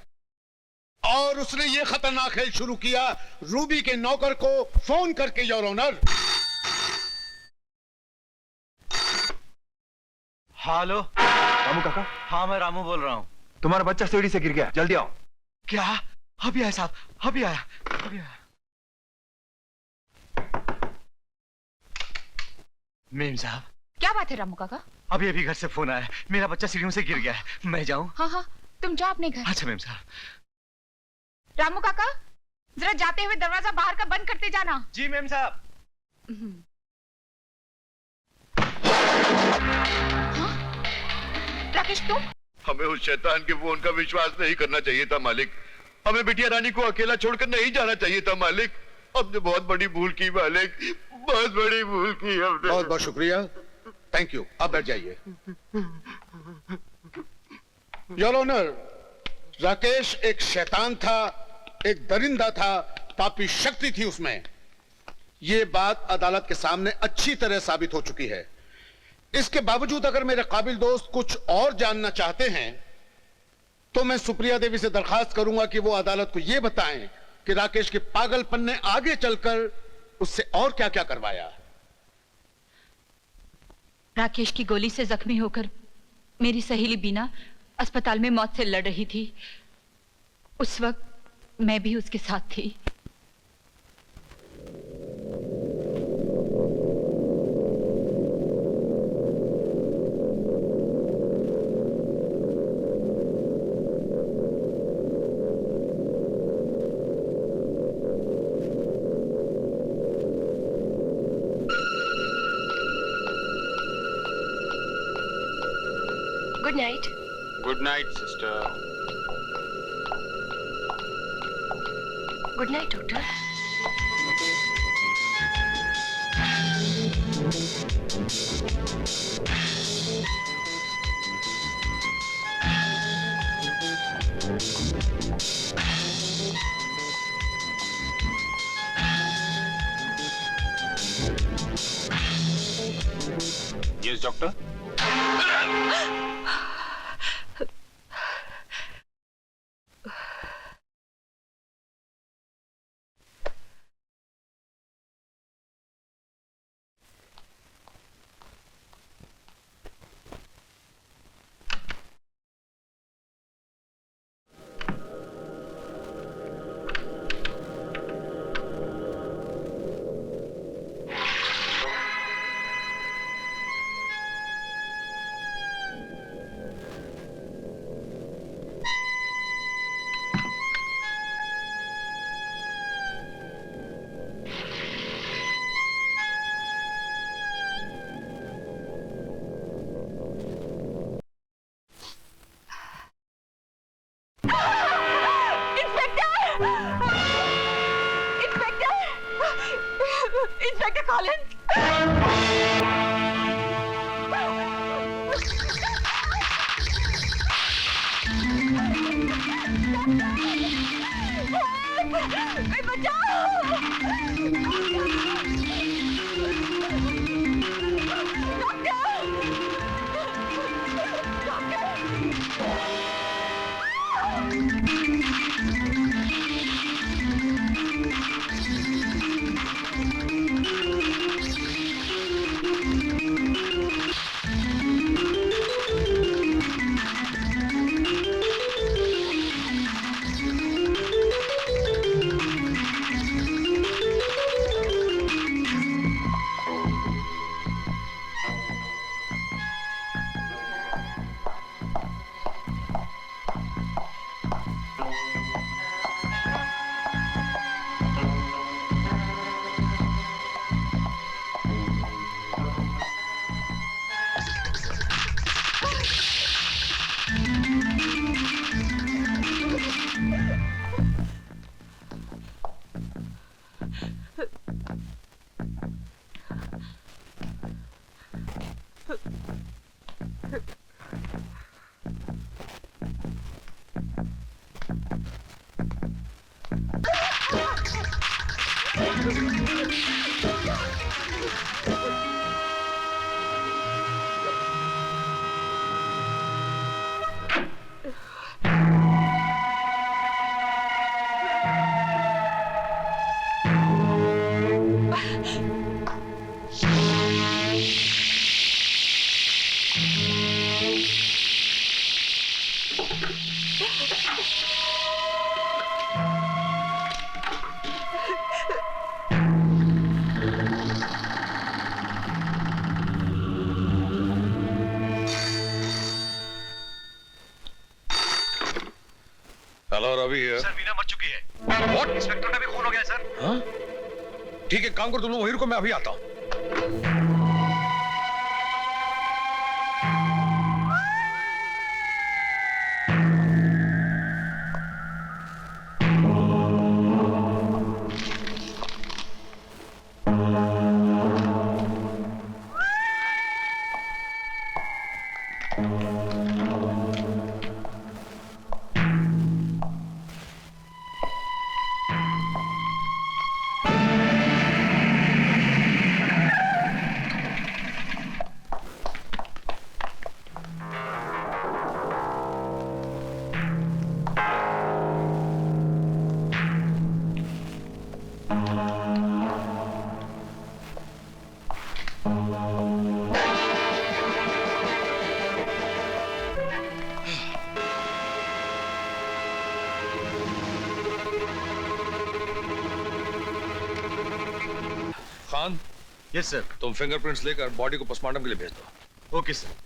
और उसने ये खतरनाक खेल शुरू किया रूबी के नौकर को फोन करके योर ऑनर। हेलो रामू काका, हाँ मैं रामू बोल रहा हूँ। तुम्हारा बच्चा सीढ़ी से गिर गया, जल्दी आओ। क्या? अभी आया साहब, अभी आया, अभी आया। मेम साहब। क्या बात है रामू काका? अभी अभी घर से फोन आया, मेरा बच्चा सीढ़ियों से गिर गया है। मैं जाऊं? हाँ हाँ, तुम जाओ अपने घर। अच्छा मेम साहब। रामू काका, जरा जाते हुए दरवाजा बाहर का बंद करते जाना। जी मेम साहब। हाँ? राकेश तुम? हमें उस शैतान के फोन का विश्वास नहीं करना चाहिए था मालिक। हमें बिटिया रानी को अकेला छोड़कर नहीं जाना चाहिए था मालिक। हमने बहुत बड़ी भूल की मालिक, बहुत बड़ी भूल की हमने। बहुत बहुत शुक्रिया, थैंक यू। आप बैठ जाइए। योर ऑनर, राकेश एक शैतान था, एक दरिंदा था, पापी शक्ति थी उसमें। यह बात अदालत के सामने अच्छी तरह साबित हो चुकी है। इसके बावजूद अगर मेरे काबिल दोस्त कुछ और जानना चाहते हैं तो मैं सुप्रिया देवी से दरखास्त करूंगा कि वो अदालत को यह बताएं कि राकेश के पागलपन ने आगे चलकर उससे और क्या क्या करवाया। राकेश की गोली से जख्मी होकर मेरी सहेली बीना अस्पताल में मौत से लड़ रही थी। उस वक्त मैं भी उसके साथ थी। Good night. Good night sister. Good night doctor. Yes doctor. Inspector Collins. Hello Ravi है। सर वीना मर चुकी है। What? इंस्पेक्टर का भी खून हो गया है सर। हाँ? ठीक है, काम करो तुम लोग वहीं रुको, मैं अभी आता हूँ। Khan, yes sir. तुम फिंगरप्रिंट्स लेकर बॉडी को पोस्टमार्टम के लिए भेज दो। Okay sir.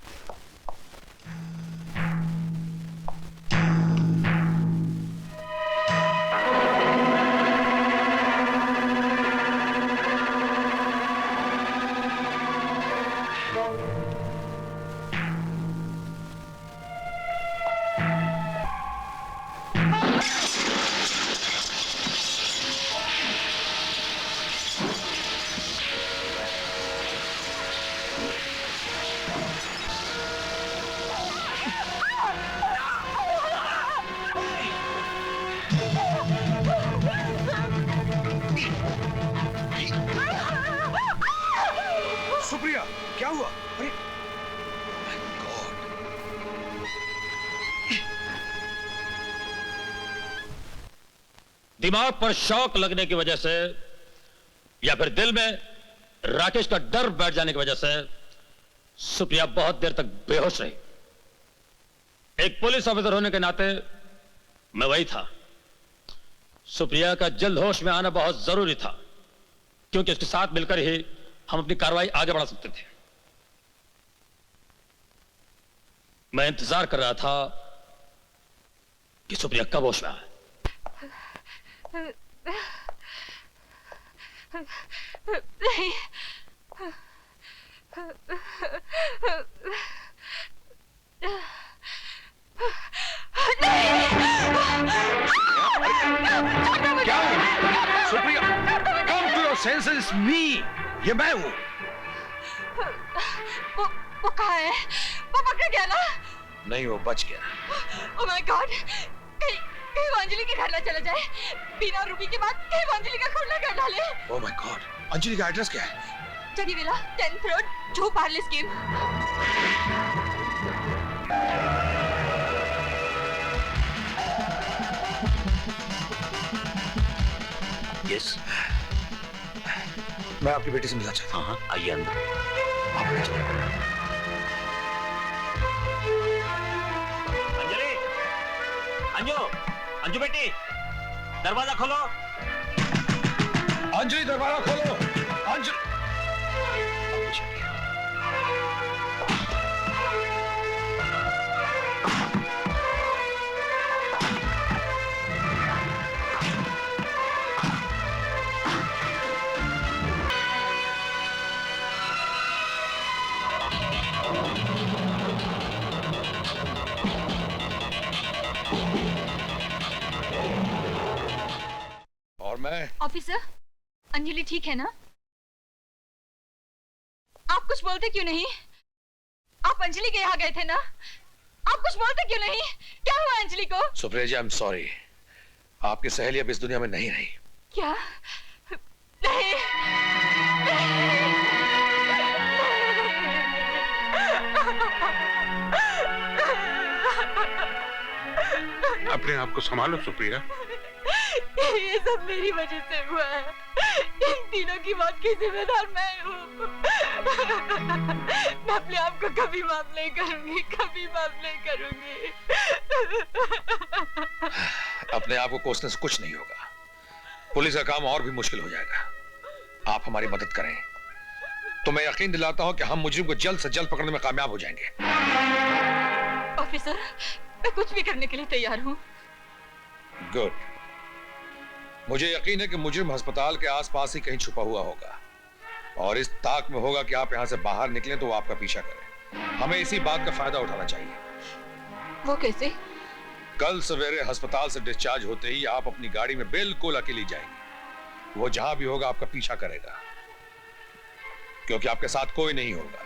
सुप्रिया, क्या हुआ? अरे दिमाग पर शॉक लगने की वजह से या फिर दिल में राकेश का डर बैठ जाने की वजह से सुप्रिया बहुत देर तक बेहोश रही। एक पुलिस ऑफिसर होने के नाते मैं वही था। सुप्रिया का जल्द होश में आना बहुत जरूरी था, क्योंकि उसके साथ मिलकर ही हम अपनी कार्रवाई आगे बढ़ा सकते थे। मैं इंतजार कर रहा था कि सुप्रिया कब होश में आए। नहीं, क्या Supriya? Come to your senses, me, ये मैं हूं। वो कहाँ है? वो पकड़ गया ना? नहीं, वो बच गया। Oh my God! कहीं वो अंजलि के घर ना चला जाए। बिना रुपी के बाद कहीं वो अंजलि का खून ना कर डाले। ओह माय गॉड, अंजलि का एड्रेस क्या है? जगी विला 10th रोड, जो पार्ले स्कीम। यस, मैं आपकी बेटी से मिलना चाहता हूँ। हाँ आइए अंदर। अंजलि, अंजू, अंजू बेटी, दरवाजा खोलो। अंजलि दरवाजा खोलो। अंजलि और मैं ऑफिसर, अंजलि ठीक है ना? आप कुछ बोलते क्यों नहीं? आप अंजलि के यहाँ गए थे ना? आप कुछ बोलते क्यों नहीं? क्या हुआ अंजलि को? सुप्रिया जी, आई एम सॉरी, आपकी सहेली अब इस दुनिया में नहीं रही। क्या? नहीं, अपने आप को संभालो सुप्रिया। ये सब मेरी वजह से हुआ है। इन तीनों की मौत की जिम्मेदार मैं हूँ। मैं अपने आप को कभी माफ नहीं करूंगी, कभी माफ नहीं करूंगी। अपने आप को कोसने से कुछ नहीं होगा। पुलिस का काम और भी मुश्किल हो जाएगा। आप हमारी मदद करें तो मैं यकीन दिलाता हूं कि हम मुजरिम को जल्द से जल्द पकड़ने में कामयाब हो जाएंगे। ऑफिसर, मैं कुछ भी करने के लिए तैयार हूँ। गुड। मुझे यकीन है कि मुजरिम अस्पताल के आसपास ही कहीं छुपा हुआ होगा और इस ताक में होगा कि आप यहां से बाहर निकलें तो वो आपका पीछा करे। हमें इसी बात का फायदा उठाना चाहिए। वो कैसे? कल सवेरे अस्पताल से डिस्चार्ज होते ही आप अपनी गाड़ी में बिल्कुल अकेली जाएंगी। वो जहां भी होगा आपका पीछा करेगा क्योंकि आपके साथ कोई नहीं होगा।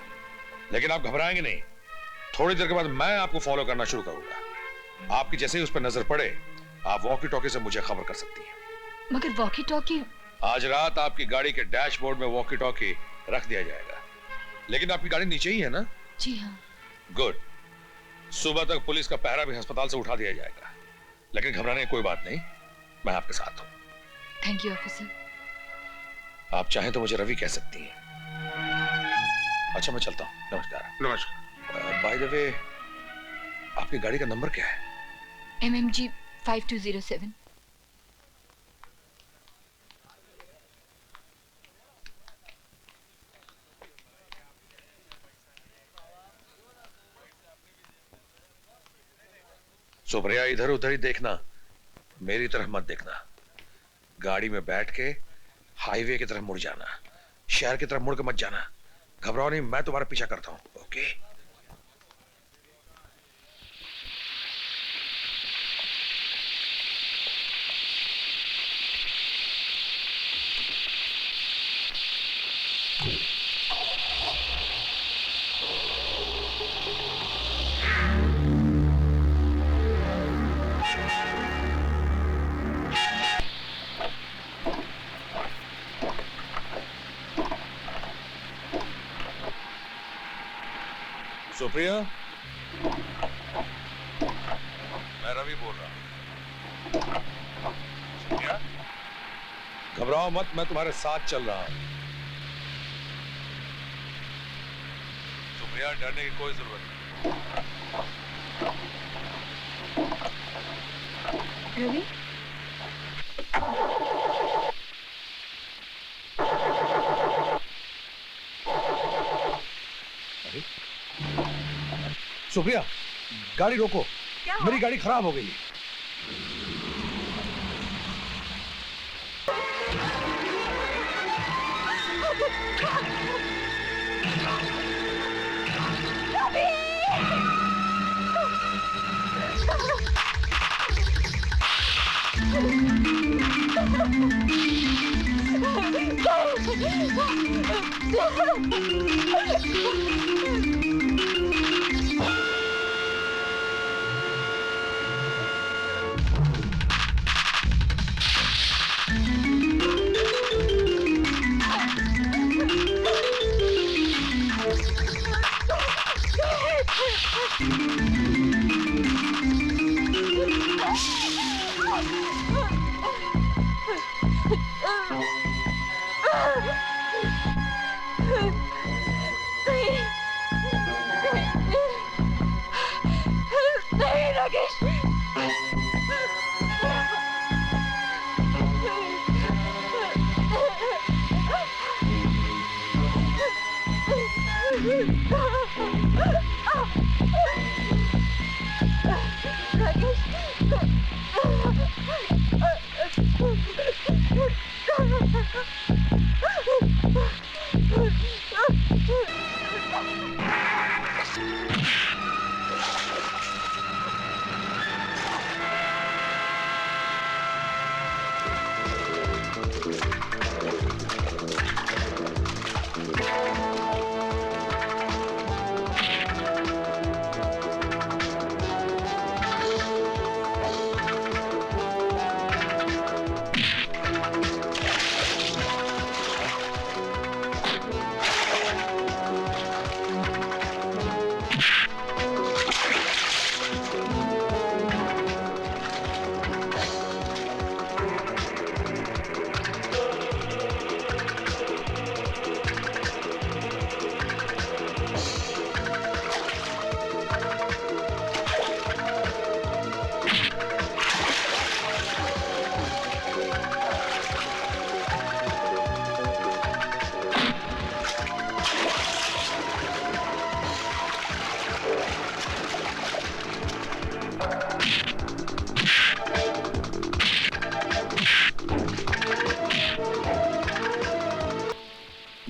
लेकिन आप घबराएंगे नहीं। थोड़ी देर के बाद मैं आपको फॉलो करना शुरू करूंगा। आपकी जैसे ही उस पर नजर पड़े आप वॉकी टॉकी से मुझे खबर कर सकती हैं। मगर वॉकी टॉकी? आज रात आपकी गाड़ी के डैशबोर्ड में वॉकी टॉकी रख दिया जाएगा। लेकिन आपकी गाड़ी नीचे ही है ना? जी हाँ। गुड। सुबह तक पुलिस का पहरा भी अस्पताल से उठा दिया जाएगा। लेकिन घबराने की कोई बात नहीं, मैं आपके साथ हूं। Thank you officer. आप चाहें तो मुझे रवि कह सकती हैं। अच्छा मैं चलता हूं। नमस्कार। नमस्कार। बाय द वे, आपकी गाड़ी का नंबर क्या है? MMG 5207। सुप्रिया, इधर उधर ही देखना, मेरी तरफ मत देखना। गाड़ी में बैठ के हाईवे की तरफ मुड़ जाना, शहर की तरफ मुड़ के मत जाना। घबराओ नहीं, मैं तुम्हारा पीछा करता हूं। ओके? सुप्रिया, मैं रवि बोल रहा हूं। सुप्रिया, घबराओ मत, मैं तुम्हारे साथ चल रहा हूं। सुप्रिया, डरने की कोई जरूरत नहीं। रवि? सुप्रिया, गाड़ी रोको। मेरी गाड़ी खराब हो गई है। नहीं राकेश,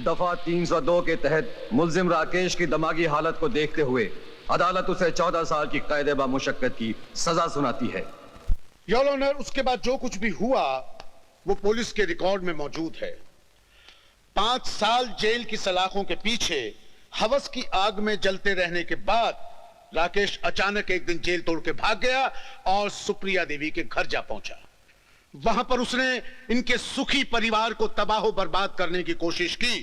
दफा 302 के तहत मुल्जिम राकेश की दिमागी हालत को देखते हुए अदालत उसे 14 साल की कैद बामुशक्कत की सजा सुनाती है। योर ऑनर, उसके बाद जो कुछ भी हुआ वो पुलिस के रिकॉर्ड में मौजूद है। 5 साल जेल की सलाखों के पीछे हवस की आग में जलते रहने के बाद राकेश अचानक एक दिन जेल तोड़ के भाग गया और सुप्रिया देवी के घर जा पहुंचा। वहां पर उसने इनके सुखी परिवार को तबाह बर्बाद करने की कोशिश की।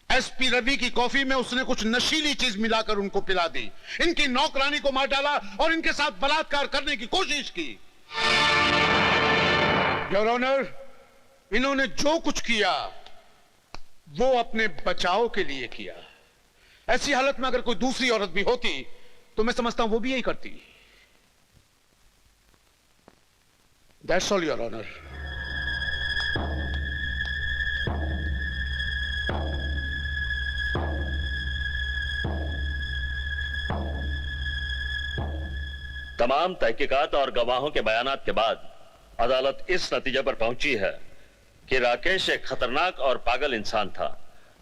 एसपी रवि की कॉफी में उसने कुछ नशीली चीज मिलाकर उनको पिला दी, इनकी नौकरानी को मार डाला और इनके साथ बलात्कार करने की कोशिश की। योर ऑनर, इन्होंने जो कुछ किया वो अपने बचाव के लिए किया। ऐसी हालत में अगर कोई दूसरी औरत भी होती तो मैं समझता हूं वो भी यही करती। That's all, Your Honor. तमाम तहकीकात और गवाहों के बयानात के बाद अदालत इस नतीजे पर पहुंची है कि राकेश एक खतरनाक और पागल इंसान था।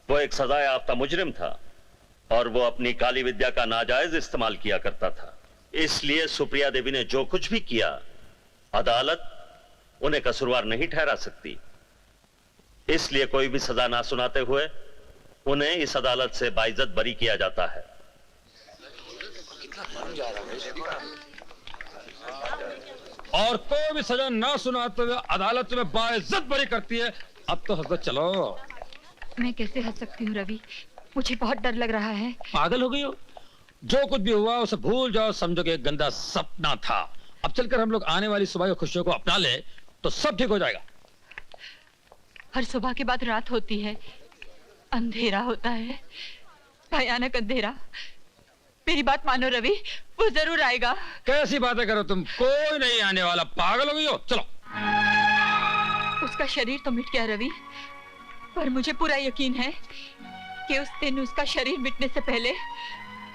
वो एक सजा याफ्ता मुजरिम था और वो अपनी काली विद्या का नाजायज इस्तेमाल किया करता था। इसलिए सुप्रिया देवी ने जो कुछ भी किया, अदालत उन्हें कसूरवार नहीं ठहरा सकती। इसलिए कोई भी सजा ना सुनाते हुए उन्हें इस अदालत से बाइज्जत बरी किया जाता है। और कोई भी सजा ना सुनाते हुए अदालत तुम्हें बाइज्जत बरी करती है। अब तो हजरत चलो। मैं कैसे हंस सकती हूँ रवि, मुझे बहुत डर लग रहा है। पागल हो गई हो? जो कुछ भी हुआ उसे भूल जाओ, समझो कि एक गंदा सपना था। अब चलकर हम लोग आने वाली सुबह की खुशियों को अपना ले तो सब ठीक हो जाएगा। हर सुबह के बाद रात होती है, अंधेरा होता है, भयानक अंधेरा। मेरी बात मानो रवि, वो जरूर आएगा। कैसी बातें करो तुम, कोई नहीं आने वाला। पागल हो गई हो? चलो। उसका शरीर तो मिट गया रवि, पर मुझे पूरा यकीन है कि उस दिन उसका शरीर मिटने से पहले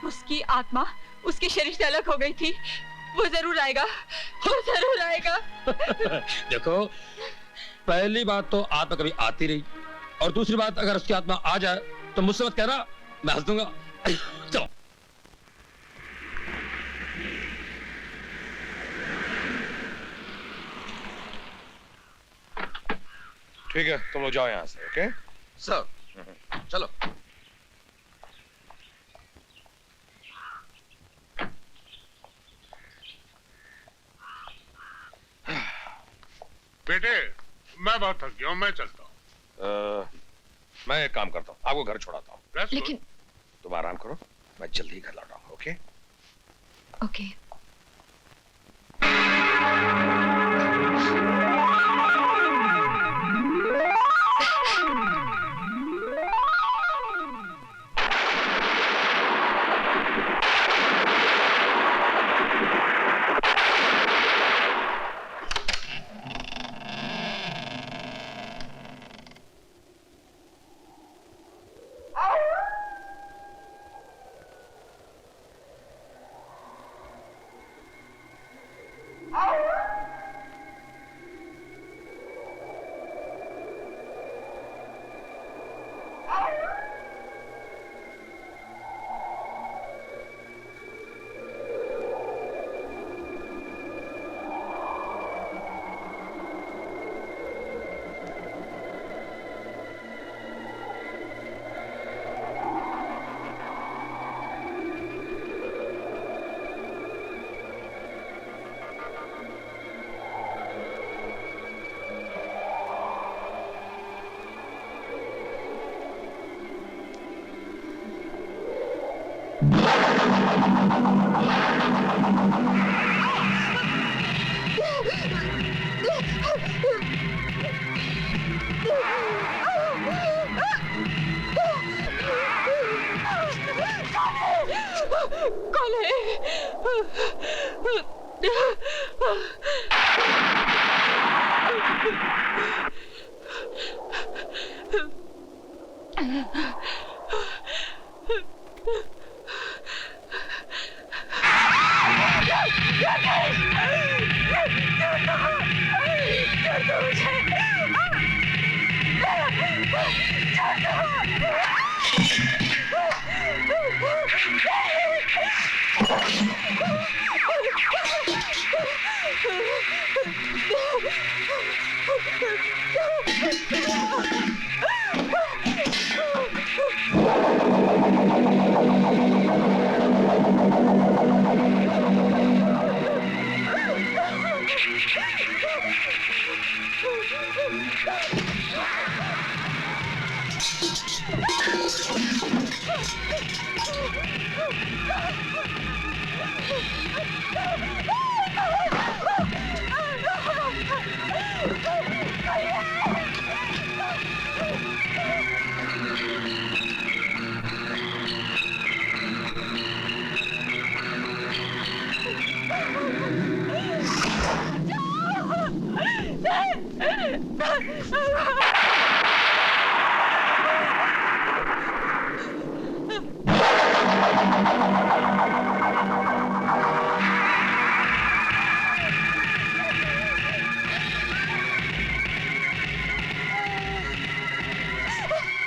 उसकी आत्मा उसके शरीर से अलग हो गई थी। वो जरूर आएगा, वो जरूर आएगा। देखो, पहली बात तो आत्मा कभी आती रही, और दूसरी बात अगर उसकी आत्मा आ जाए तो मुझसे मत कहना, मैं हंस दूंगा। चलो। ठीक है, तुम लोग जाओ यहां से। ओके सर, चलो। बेटे, मैं बहुत थक गया हूं, मैं चलता हूं। मैं एक काम करता हूँ, आपको घर छोड़ाता हूँ। लेकिन तुम आराम करो, मैं जल्दी घर लौट आऊंगा। Okay okay.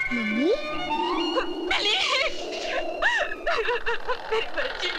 मम्मी मिली मेरी बच्ची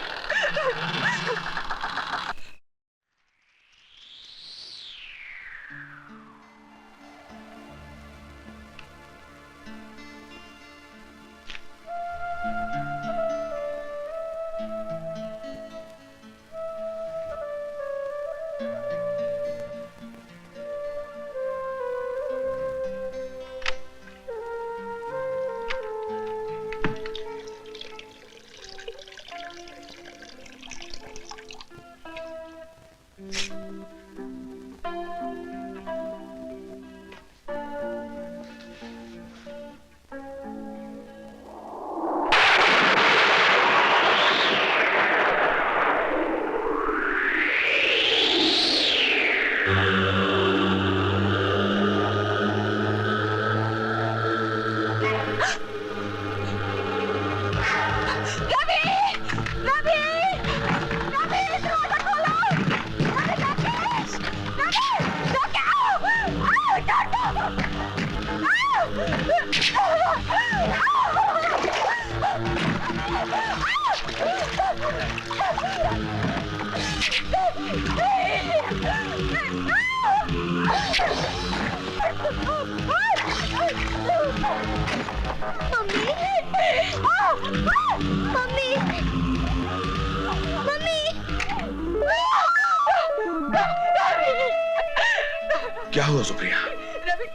क्या हुआ सुप्रिया?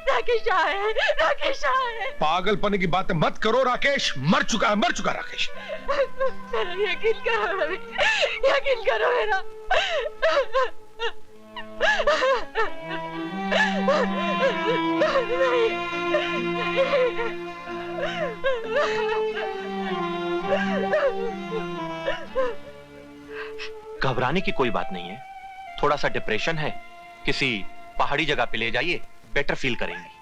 राकेश आए, राकेश आए। पागलपने की बातें मत करो राकेश, मर चुका राकेश। मेरा यकीन करो रवि, यकीन करो मेरा। घबराने की कोई बात नहीं है, थोड़ा सा डिप्रेशन है, किसी पहाड़ी जगह पे ले जाइए, बेटर फील करेंगी।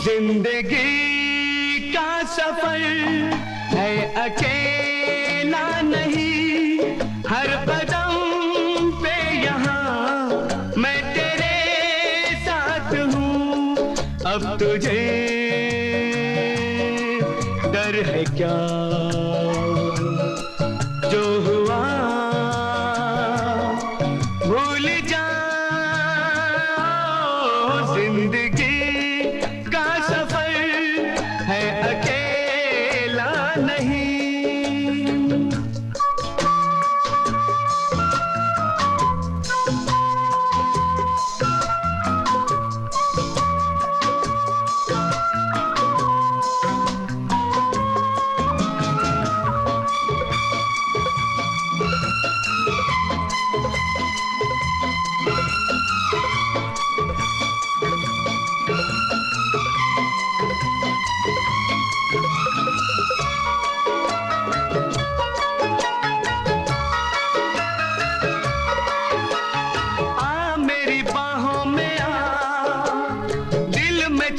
जिंदगी का सफर है अकेला नहीं, हर कदम पे यहाँ मैं तेरे साथ हूँ। अब तुझे डर है क्या, जो हुआ भूल जा। जिंदगी का सफर नहीं।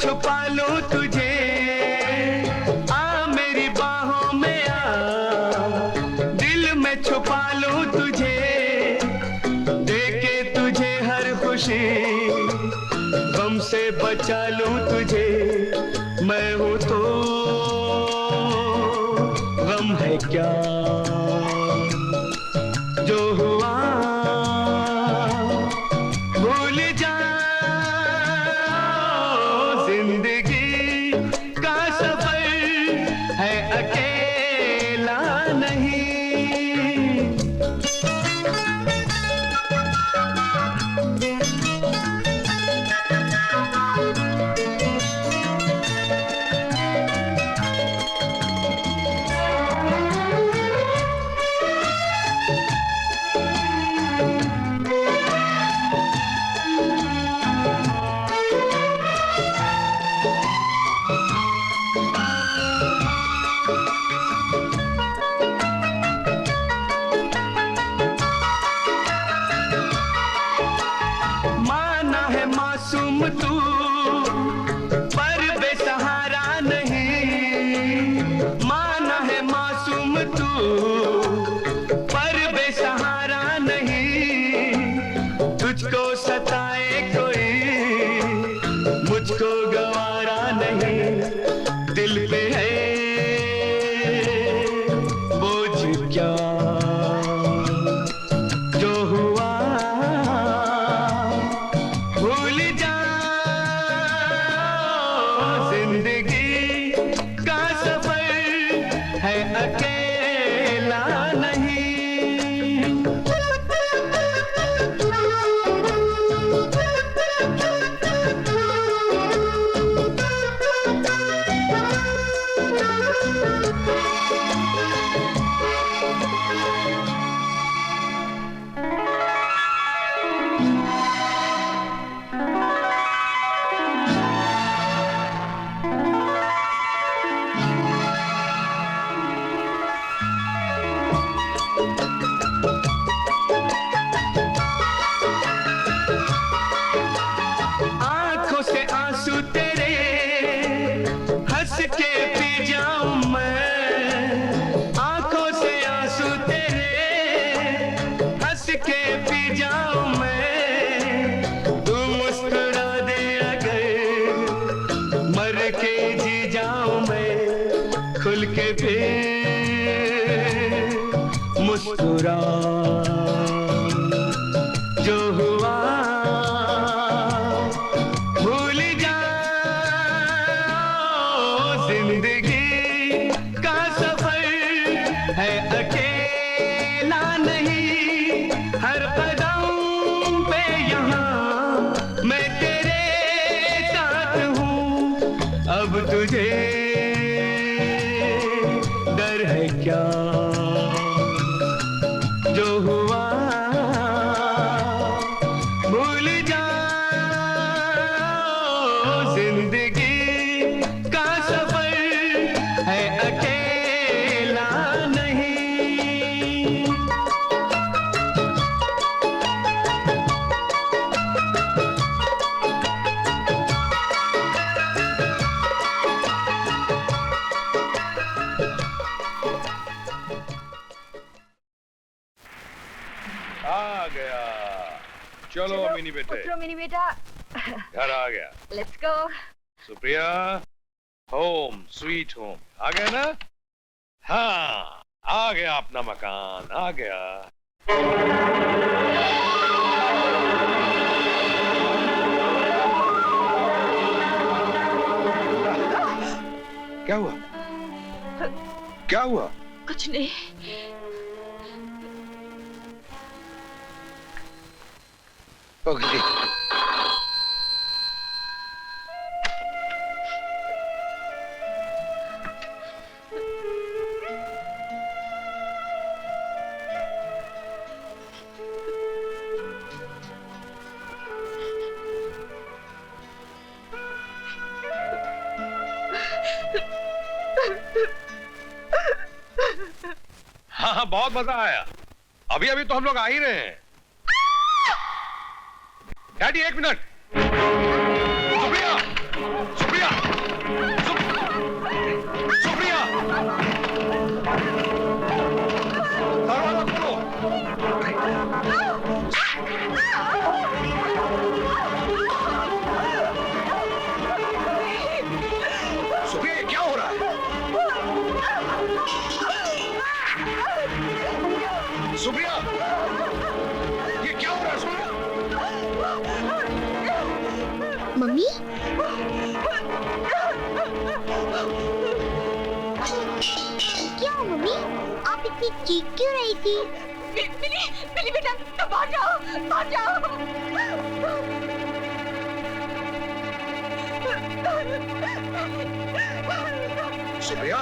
छुपा लूं तुझे, आ मेरी बाहों में आ, दिल में छुपा लूं तुझे, देके तुझे हर खुशी, गम से बचा लूं तुझे, मैं हूं तो गम है क्या जो हुआ भूल जा, जिंदगी का सफर है अकेला नहीं। मासूम तू पर बेसहारा नहीं, माना है मासूम तू पर बेसहारा नहीं, तुझको सताए कोई मुझको गवारा नहीं, दिल पे है बोझ क्या जो हुआ भूल जा, जिंदगी का सफर है अकेला नहीं। आंखों से आंसू तेरे हंस के पी जाऊं मैं, आंखों से आंसू तेरे हंस के पी जाऊं मैं, तू मुस्कुरा दे अगर मर के जी जाऊं मैं, खुल के फिर मुस्कुरा जो हुआ भूल जा, जिंदगी का सफर है अकेला नहीं, हर कदम पे यहाँ मैं तेरे साथ हूँ, अब तुझे डर है क्या जो हुआ भूल जा, जिंदगी का सफर है अकेला नहीं। आ गया, चलो मिनी बेटे, उतरो मिनी बेटा, घर आ गया। Let's go. Supriya, home sweet home आ गया ना? हाँ, आ गया अपना मकान, आ गया। क्या हुआ? क्या हुआ? कुछ नहीं। ओके। हाँ हाँ, बहुत मजा आया। अभी अभी तो हम लोग आ ही रहे हैं। डैडी, एक मिनट। सुप्रिया, सुप्रिया, सुप्रिया, दरवाजा खोलो। सुप्रिया, ये क्या हो रहा है? सुप्रिया, ये क्या हो रहा है? सुप्रिया, मम्मी क्या मम्मी, आप इतनी चीख क्यों रही थी? मिली मिली बेटा, तुम बाहर जाओ, बाहर जाओ। सुप्रिया,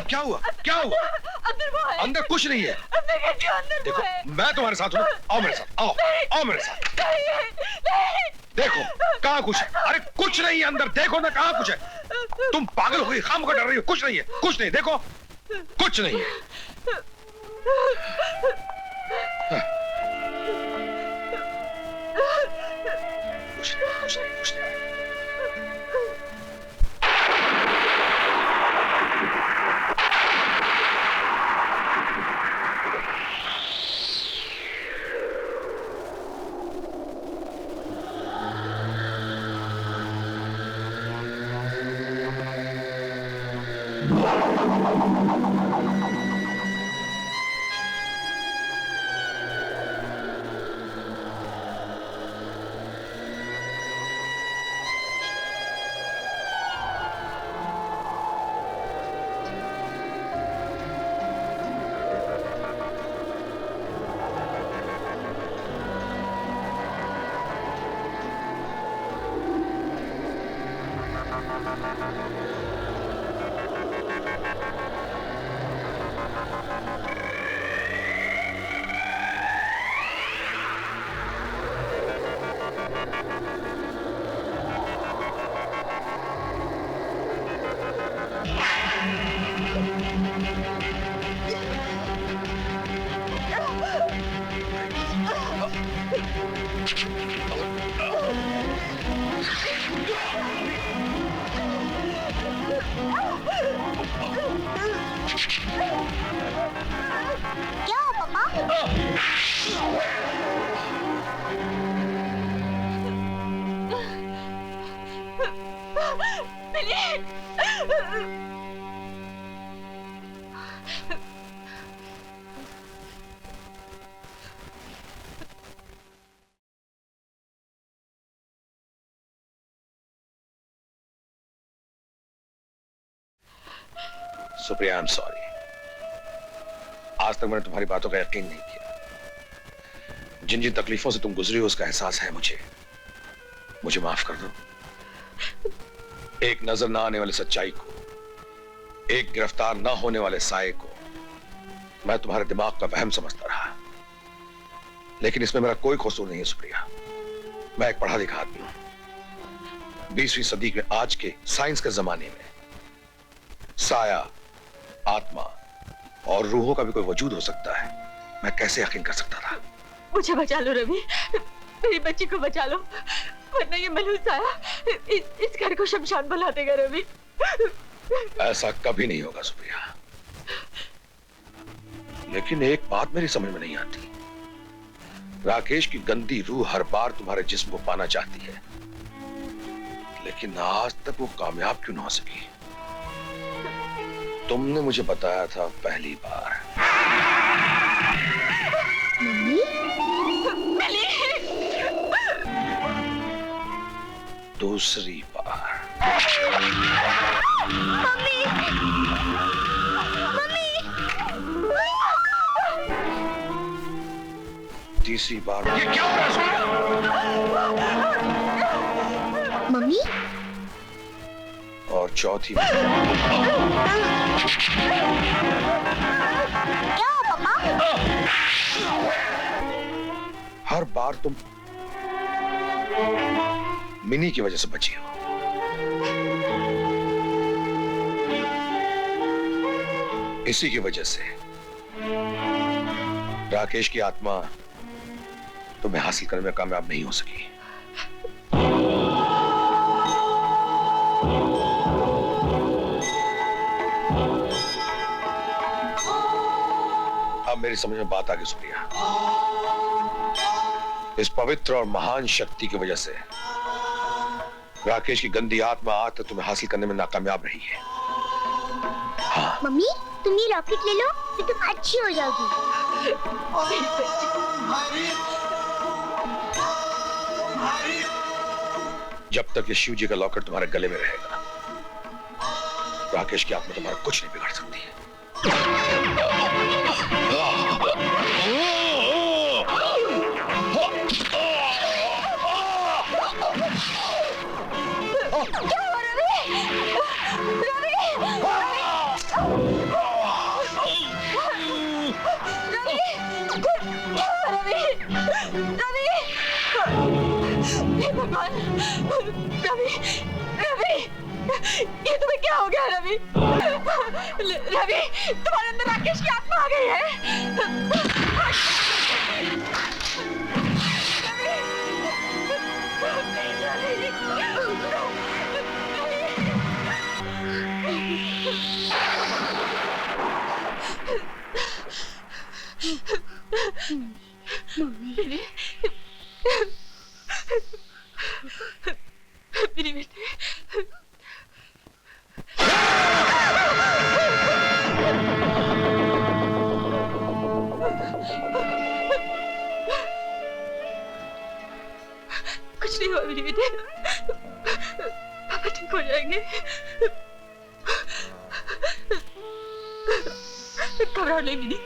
क्या हुआ? क्या हुआ? अंदर वो है। अंदर कुछ नहीं है। अंदर कैसे? अंदर देखो, वो है। मैं तुम्हारे साथ हूँ। आओ मेरे साथ, आओ, आओ मेरे साथ। नहीं। देखो, कहाँ कुछ है? अरे कुछ नहीं है अंदर, देखो ना कहाँ कुछ है। तुम पागल हो गई, खामखा डर रही हो। कुछ नहीं है, कुछ नहीं, देखो, कुछ नहीं है। कुछ नहीं, कुछ नहीं, कुछ नहीं। क्या हुआ पापा? Supriya, I am sorry. आज तक मैंने तुम्हारी बातों का यकीन नहीं किया। जिन जिन तकलीफों से तुम गुजरी हो उसका एहसास है मुझे माफ कर दो। एक नजर ना आने वाली सच्चाई को, एक गिरफ्तार ना होने वाले साये को मैं तुम्हारे दिमाग का वहम समझता रहा, लेकिन इसमें मेरा कोई कसूर नहीं है सुप्रिया। मैं एक पढ़ा लिखा आदमी हूं। 20वीं सदी के आज के साइंस के जमाने में साया, आत्मा और रूहों का भी कोई वजूद हो सकता है, मैं कैसे यकीन कर सकता था? मुझे बचा लो रवि, मेरी बच्ची को बचा लो, वरना ये मलूस आया इस घर को शमशान बना देगा रवि। ऐसा कभी नहीं होगा सुप्रिया। लेकिन एक बात मेरी समझ में नहीं आती, राकेश की गंदी रूह हर बार तुम्हारे जिस्म को पाना चाहती है, लेकिन आज तक वो कामयाब क्यों ना हो सकी? तुमने मुझे बताया था पहली बार। मम्मी? दूसरी बार। मम्मी! तीसरी बार ये क्या हो रहा है सोनिया? मम्मी और चौथी बार क्या पापा? हर बार तुम मिनी की वजह से बची हो। इसी की वजह से राकेश की आत्मा तुम्हें हासिल करने में कामयाब नहीं हो सकी। अब मेरी समझ में बात आ गई सुनिया। इस पवित्र और महान शक्ति की वजह से राकेश की गंदी आत्मा आज तक तुम्हें हासिल करने में नाकामयाब रही है। हाँ। मम्मी तुम ये लॉकेट ले लो फिर तुम अच्छी हो जाओगी। जब तक ये शिव जी का लॉकेट तुम्हारे गले में रहेगा राकेश की आत्मा तुम्हारा कुछ नहीं बिगाड़ सकती है। रवि, रवि, ये तुम्हें क्या हो गया रवि? रवि, तुम्हारे अंदर राकेश की आत्मा आ गई है। मेरी बेटी कुछ नहीं हुआ मेरी बेटी। पापा ठीक हो जाएंगे। घबराओ नहीं मिनी।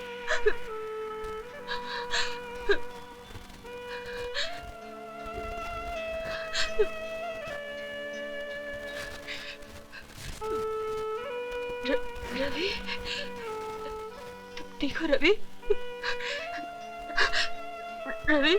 रवि, तुम ठीक हो रवि? रवि,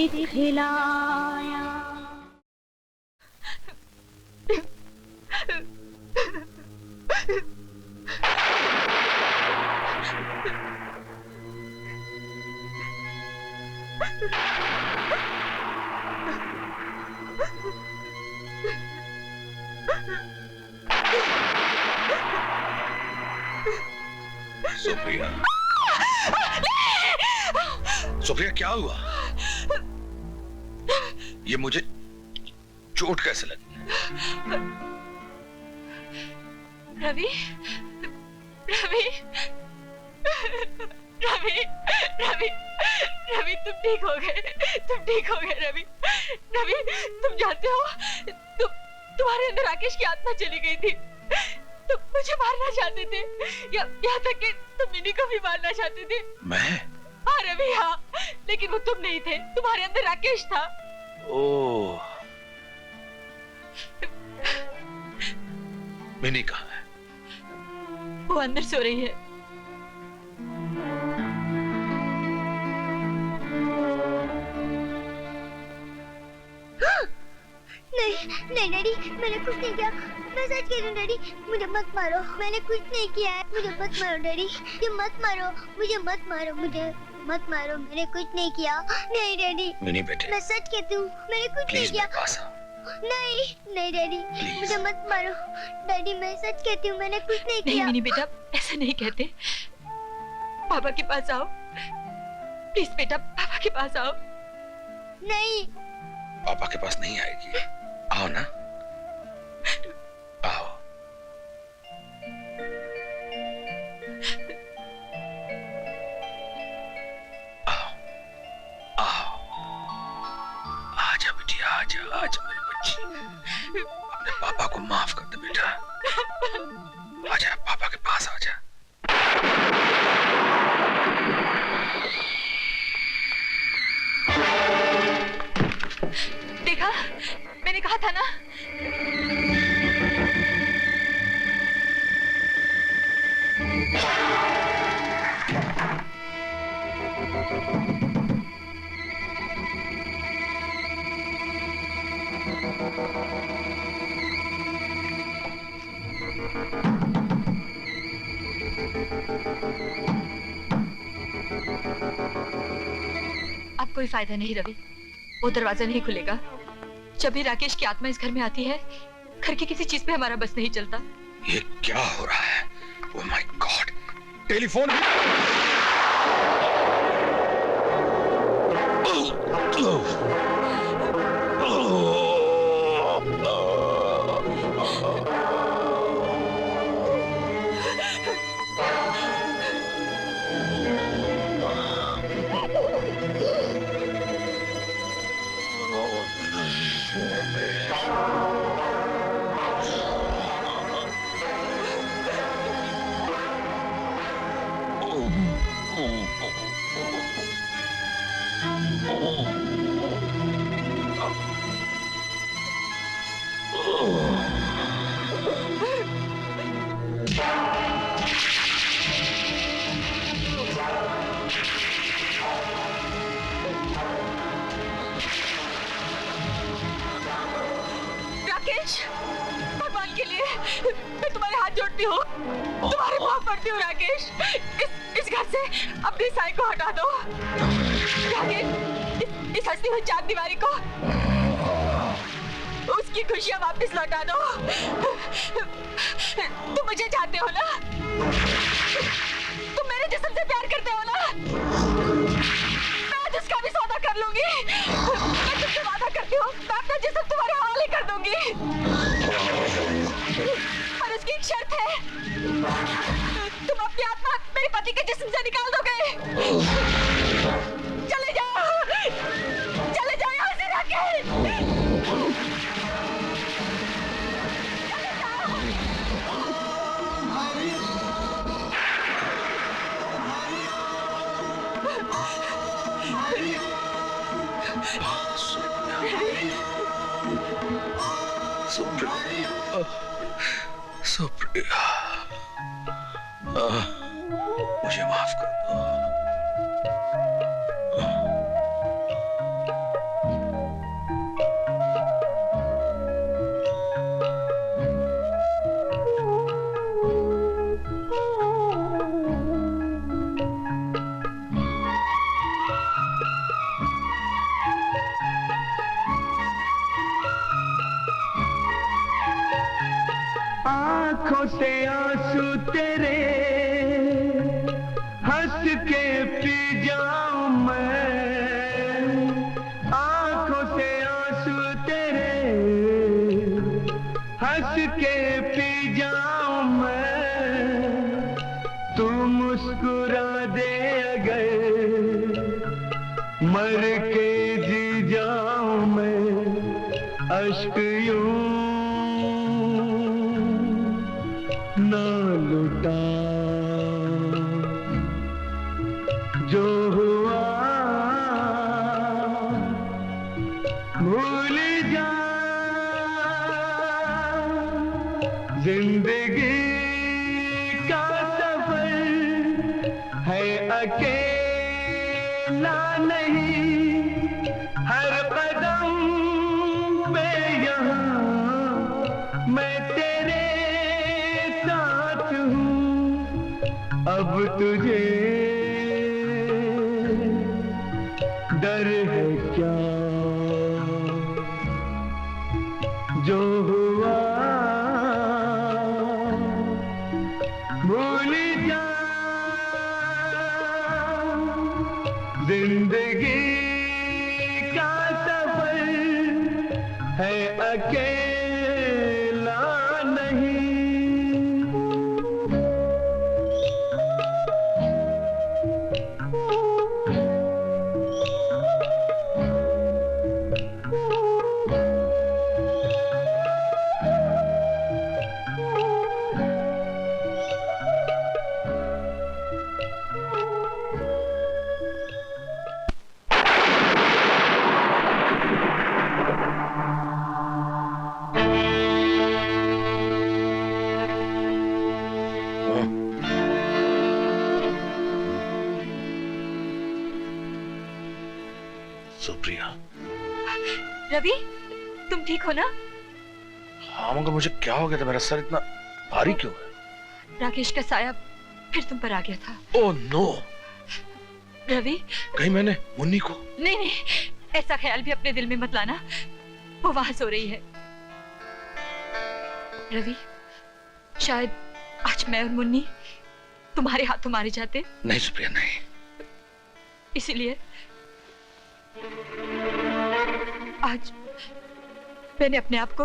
दिखलाया। सुप्रिया, सुप्रिया क्या हुआ? ये मुझे चोट कैसे लगी? रवि, रवि, रवि, रवि, रवि, तुम ठीक हो गए, तुम ठीक हो गए रवि। रवि, तुम जानते हो, तुम्हारे अंदर राकेश की आत्मा चली गई थी। तुम मुझे मारना चाहते थे, यहाँ तक कि तुम मिनी को भी मारना चाहते थे। मैं? हाँ रवि, हाँ, लेकिन वो तुम नहीं थे, तुम्हारे अंदर राकेश था। ओह, मिनी कहाँ है? वो अंदर सो रही है। नहीं नहीं डैडी, मैंने कुछ नहीं किया, मैं सच कह रही हूँ डैडी, मुझे मत मारो, मैंने कुछ नहीं किया है, मुझे मत मारो डैडी, ये मत मारो, मुझे मत मारो, मुझे मत मारो, मैंने कुछ नहीं किया। नहीं डैडी, मिनी बेटे, मैं सच कहती हूँ, मैंने कुछ नहीं किया। नहीं नहीं डैडी, मुझे मत मारो डैडी, मैं सच कहती हूँ, मैंने कुछ नहीं किया। नहीं बेटा, ऐसा नहीं कहते। पापा के पास आओ प्लीज बेटा, पापा के पास आओ। नहीं, पापा के पास नहीं आएगी, आओ ना, आओ। आओ, आओ, आजा बेटी, आजा, आजा मेरी बच्ची, अपने पापा को माफ कर दे बेटा, आजा, पापा के पास आजा। देखा, मैंने कहा था ना। अब कोई फायदा नहीं रवि, वो दरवाजा नहीं खुलेगा। जब भी राकेश की आत्मा इस घर में आती है, घर की किसी चीज पे हमारा बस नहीं चलता। ये क्या हो रहा है? Oh my God, telephone. Rakesh, भगवान के लिए मैं तुम्हारे हाथ जोड़ती हूँ, तुम्हारे पाँव पड़ती हूँ राकेश, इस घर से अपनी साई को हटा दो। राकेश, इस हंसती हुई चार दीवारी को, उसकी खुशियाँ वापस लौटा दो। तुम मुझे चाहते हो ना? तुम मेरे जिस्म से प्यार करते हो ना? मैं आज उसका भी सौदा कर लूंगी। मैं तुमसे वादा करती हूँ, मैं अपना जिस्म तुम्हारे हवाले कर दूंगी। पर उसकी एक शर्त है, तुम अपनी आत्मा मेरे पति के जिस्म से निकाल दोगे। चले जाओ यहाँ से राकेश। सुप्रिया, मुझे माफ कर दो। से आंसू तेरे हंस के पी जाऊं मैं, आंखों से आंसू तेरे हंस के पी जाऊं मैं, तू मुस्कुरा दे अगर मर के जी जाऊं मैं, अश्क यूं ना लुटा, जो हुआ भूल जा, जिंदगी का सफर है अकेला नहीं, हर कदम पे यहाँ मैं तेरे साथ हूँ, अब तुझे डर है क्या, जो हुआ भूल जा, जिंदगी का सफर है अकेला नहीं। सुप्रिया। रवि, तुम ठीक हो ना? हाँ मगर मुझे क्या हो गया था, मेरा सर इतना भारी क्यों है? राकेश का साया फिर तुम पर आ गया था। Oh no. रवि, कहीं मैंने मुन्नी को? नहीं नहीं, ऐसा ख्याल भी अपने दिल में मत लाना, वो वहां सो रही है। रवि, शायद आज मैं और मुन्नी तुम्हारे हाथों मारे जाते। नहीं सुप्रिया नहीं। इसीलिए आज मैंने अपने आप को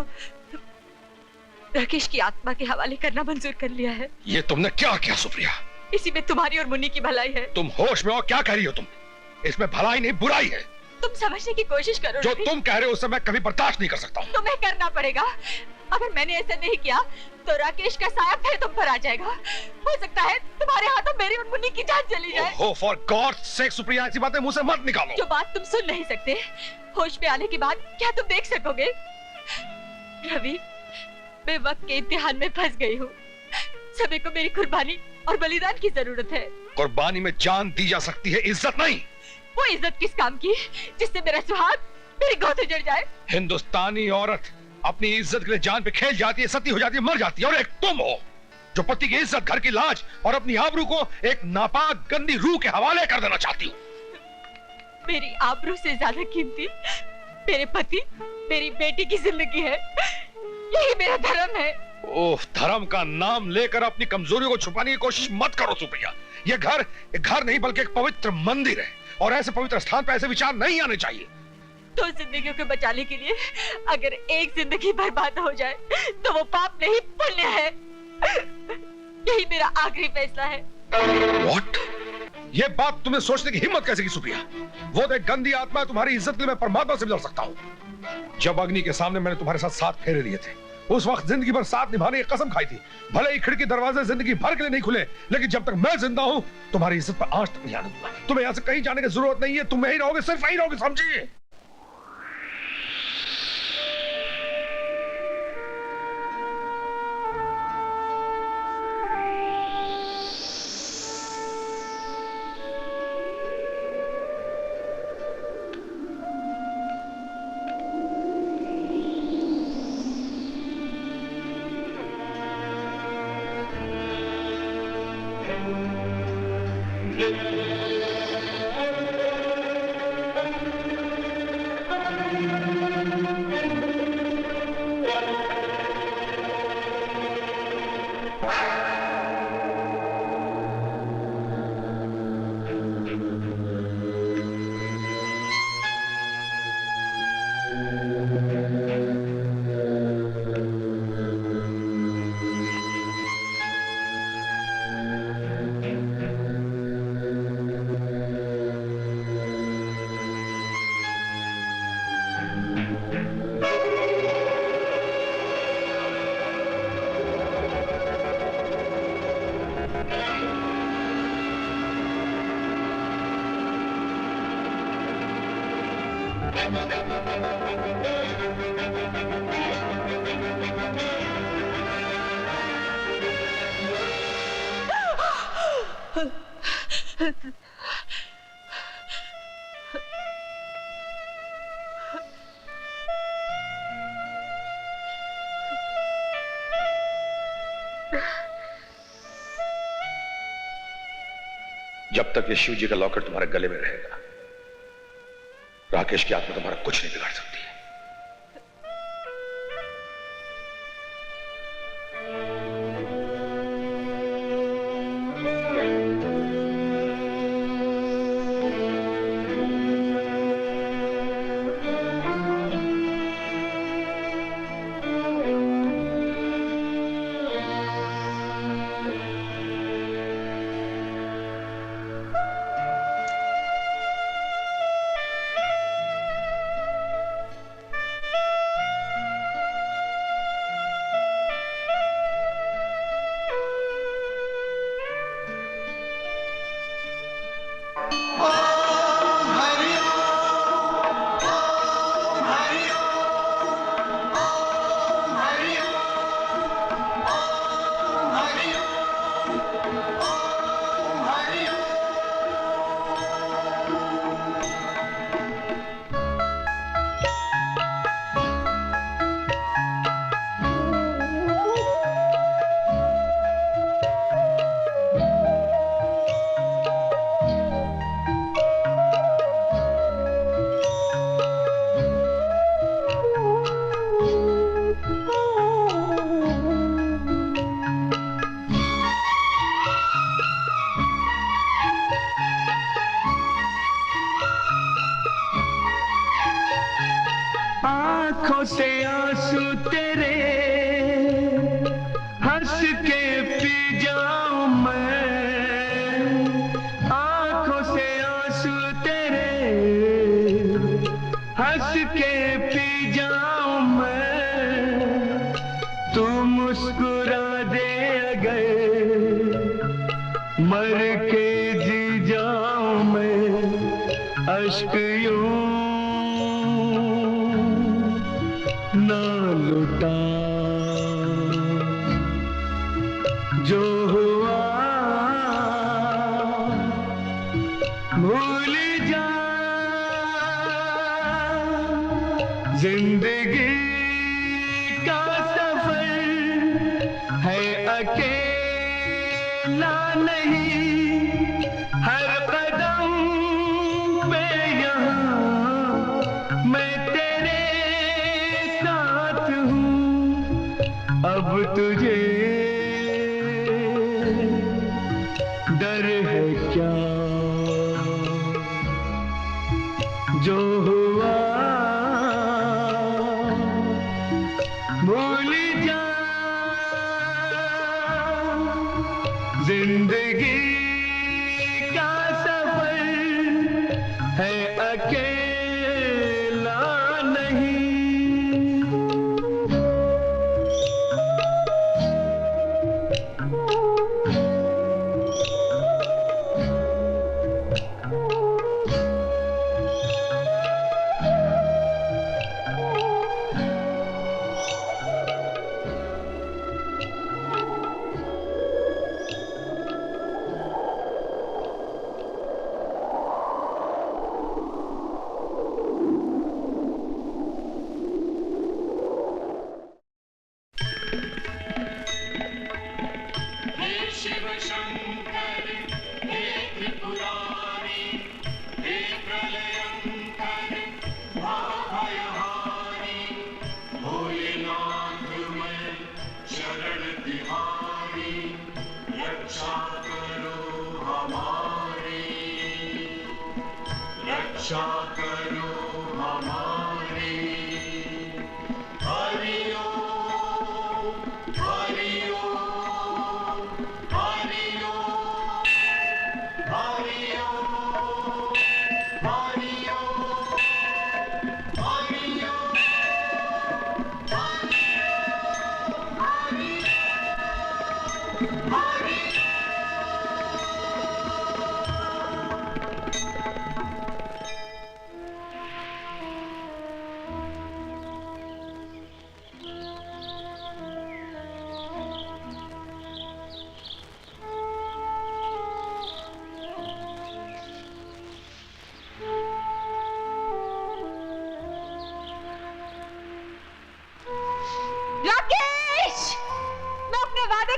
राकेश की आत्मा के हवाले करना मंजूर कर लिया है। ये तुमने क्या किया सुप्रिया? इसी में तुम्हारी और मुन्नी की भलाई है। तुम होश में हो? क्या कह रही हो तुम? इसमें भलाई नहीं बुराई है। तुम समझने की कोशिश करो। जो तुम कह रहे हो उसे मैं कभी बर्दाश्त नहीं कर सकता हूँ। तुम्हें करना पड़ेगा। अगर मैंने ऐसा नहीं किया तो राकेश का साया फिर तुम पर आ जाएगा। हो सकता है तुम्हारे हाथों मेरी और मुन्नी की जान चली जाए। Oh, for God's sake, Supriya ऐसी बातें मुंह से मत निकालो। जो बात तुम सुन नहीं सकते, होश में आने के बाद क्या तुम देख सकोगे? रवि, मैं वक्त के इम्तिहान में फंस गई हूँ। सभी को मेरी कुर्बानी और बलिदान की जरूरत है। कुर्बानी में जान दी जा सकती है, इज्जत नहीं। वो इज्जत किस काम की जिससे मेरा सुहाग मेरी गोद उजड़ जाए? हिंदुस्तानी औरत अपनी इज्जत के लिए जान पे खेल जाती है, सती हो जाती है, मर जाती है। और एक तुम हो जो पति की इज्जत, घर की लाज और अपनी आबरू को एक नापाक गंदी रूह के हवाले कर देना चाहती हूँ। मेरी आबरू से ज्यादा कीमती मेरे पति, मेरी बेटी की जिंदगी है। यही मेरा धर्म है। ओह, धर्म का नाम लेकर अपनी कमजोरियों को छुपाने की कोशिश मत करो सुप्रिया। ये घर एक घर नहीं बल्कि एक पवित्र मंदिर है, और ऐसे पवित्र स्थान पर ऐसे विचार नहीं आने चाहिए। दो जिंदगियों को बचाने के लिए अगर एक जिंदगी बर्बाद हो जाए तो वो पाप नहीं पुण्य है। यही मेरा आखिरी फैसला है। What? ये बात तुम्हें सोचने की हिम्मत कैसे की सुप्रिया? वो तो एक गंदी आत्मा, तुम्हारी इज्जत के लिए मैं परमात्मा से भी लड़ सकता हूँ। जब अग्नि के सामने मैंने तुम्हारे साथ 7 फेरे लिए थे, उस वक्त जिंदगी भर साथ निभाने की कसम खाई थी। भले ही खिड़की दरवाजे जिंदगी भर के लिए नहीं खुले, लेकिन जब तक मैं जिंदा हूँ तुम्हारी इज्जत पर आंच तक नहीं आने दूंगा। तुम्हें यहाँ से कहीं जाने की जरूरत नहीं है, तुम यहीं रहोगे, सिर्फ यहीं रहोगे, समझिए? जब तक ये शिव जी का लॉकेट तुम्हारे गले में रहेगा, राकेश की आत्मा तुम्हारा कुछ नहीं बिगाड़ सकती है। आंखों से आंसू तेरे हंस के पी जाऊं मैं, आंखों से आंसू तेरे हंस के पी जाऊं मैं। तू मुस्कुरा दे अगर मर के जी जाऊं मैं, अश्क यूं ना लुटा जो हुआ भूल जा, जिंदगी का सफर है अकेला नहीं, हर कदम पे यहाँ मैं तेरे साथ हूँ। अब तुझे डर है क्या, जो हुआ भूल जा, जिंदगी का सफर है अकेला नहीं। रक्षा करो हमारी, हरि ओम हरि ओम हरि ओम हरि ओम हरि ओम हरि ओम हरि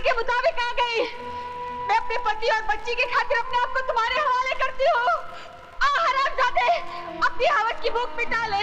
के मुताबिक आ गई। मैं अपने पति और बच्ची की खातिर अपने आप को तुम्हारे हवाले करती हूँ। हरामजादे, अपनी हवस की भूख मिटा ले।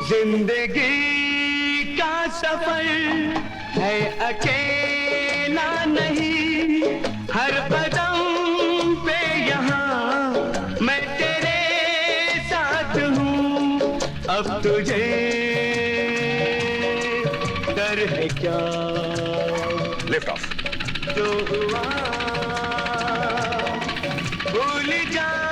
जिंदगी का सफर है अकेला नहीं, हर कदम पे यहाँ मैं तेरे साथ हूँ जो हुआ भूल जा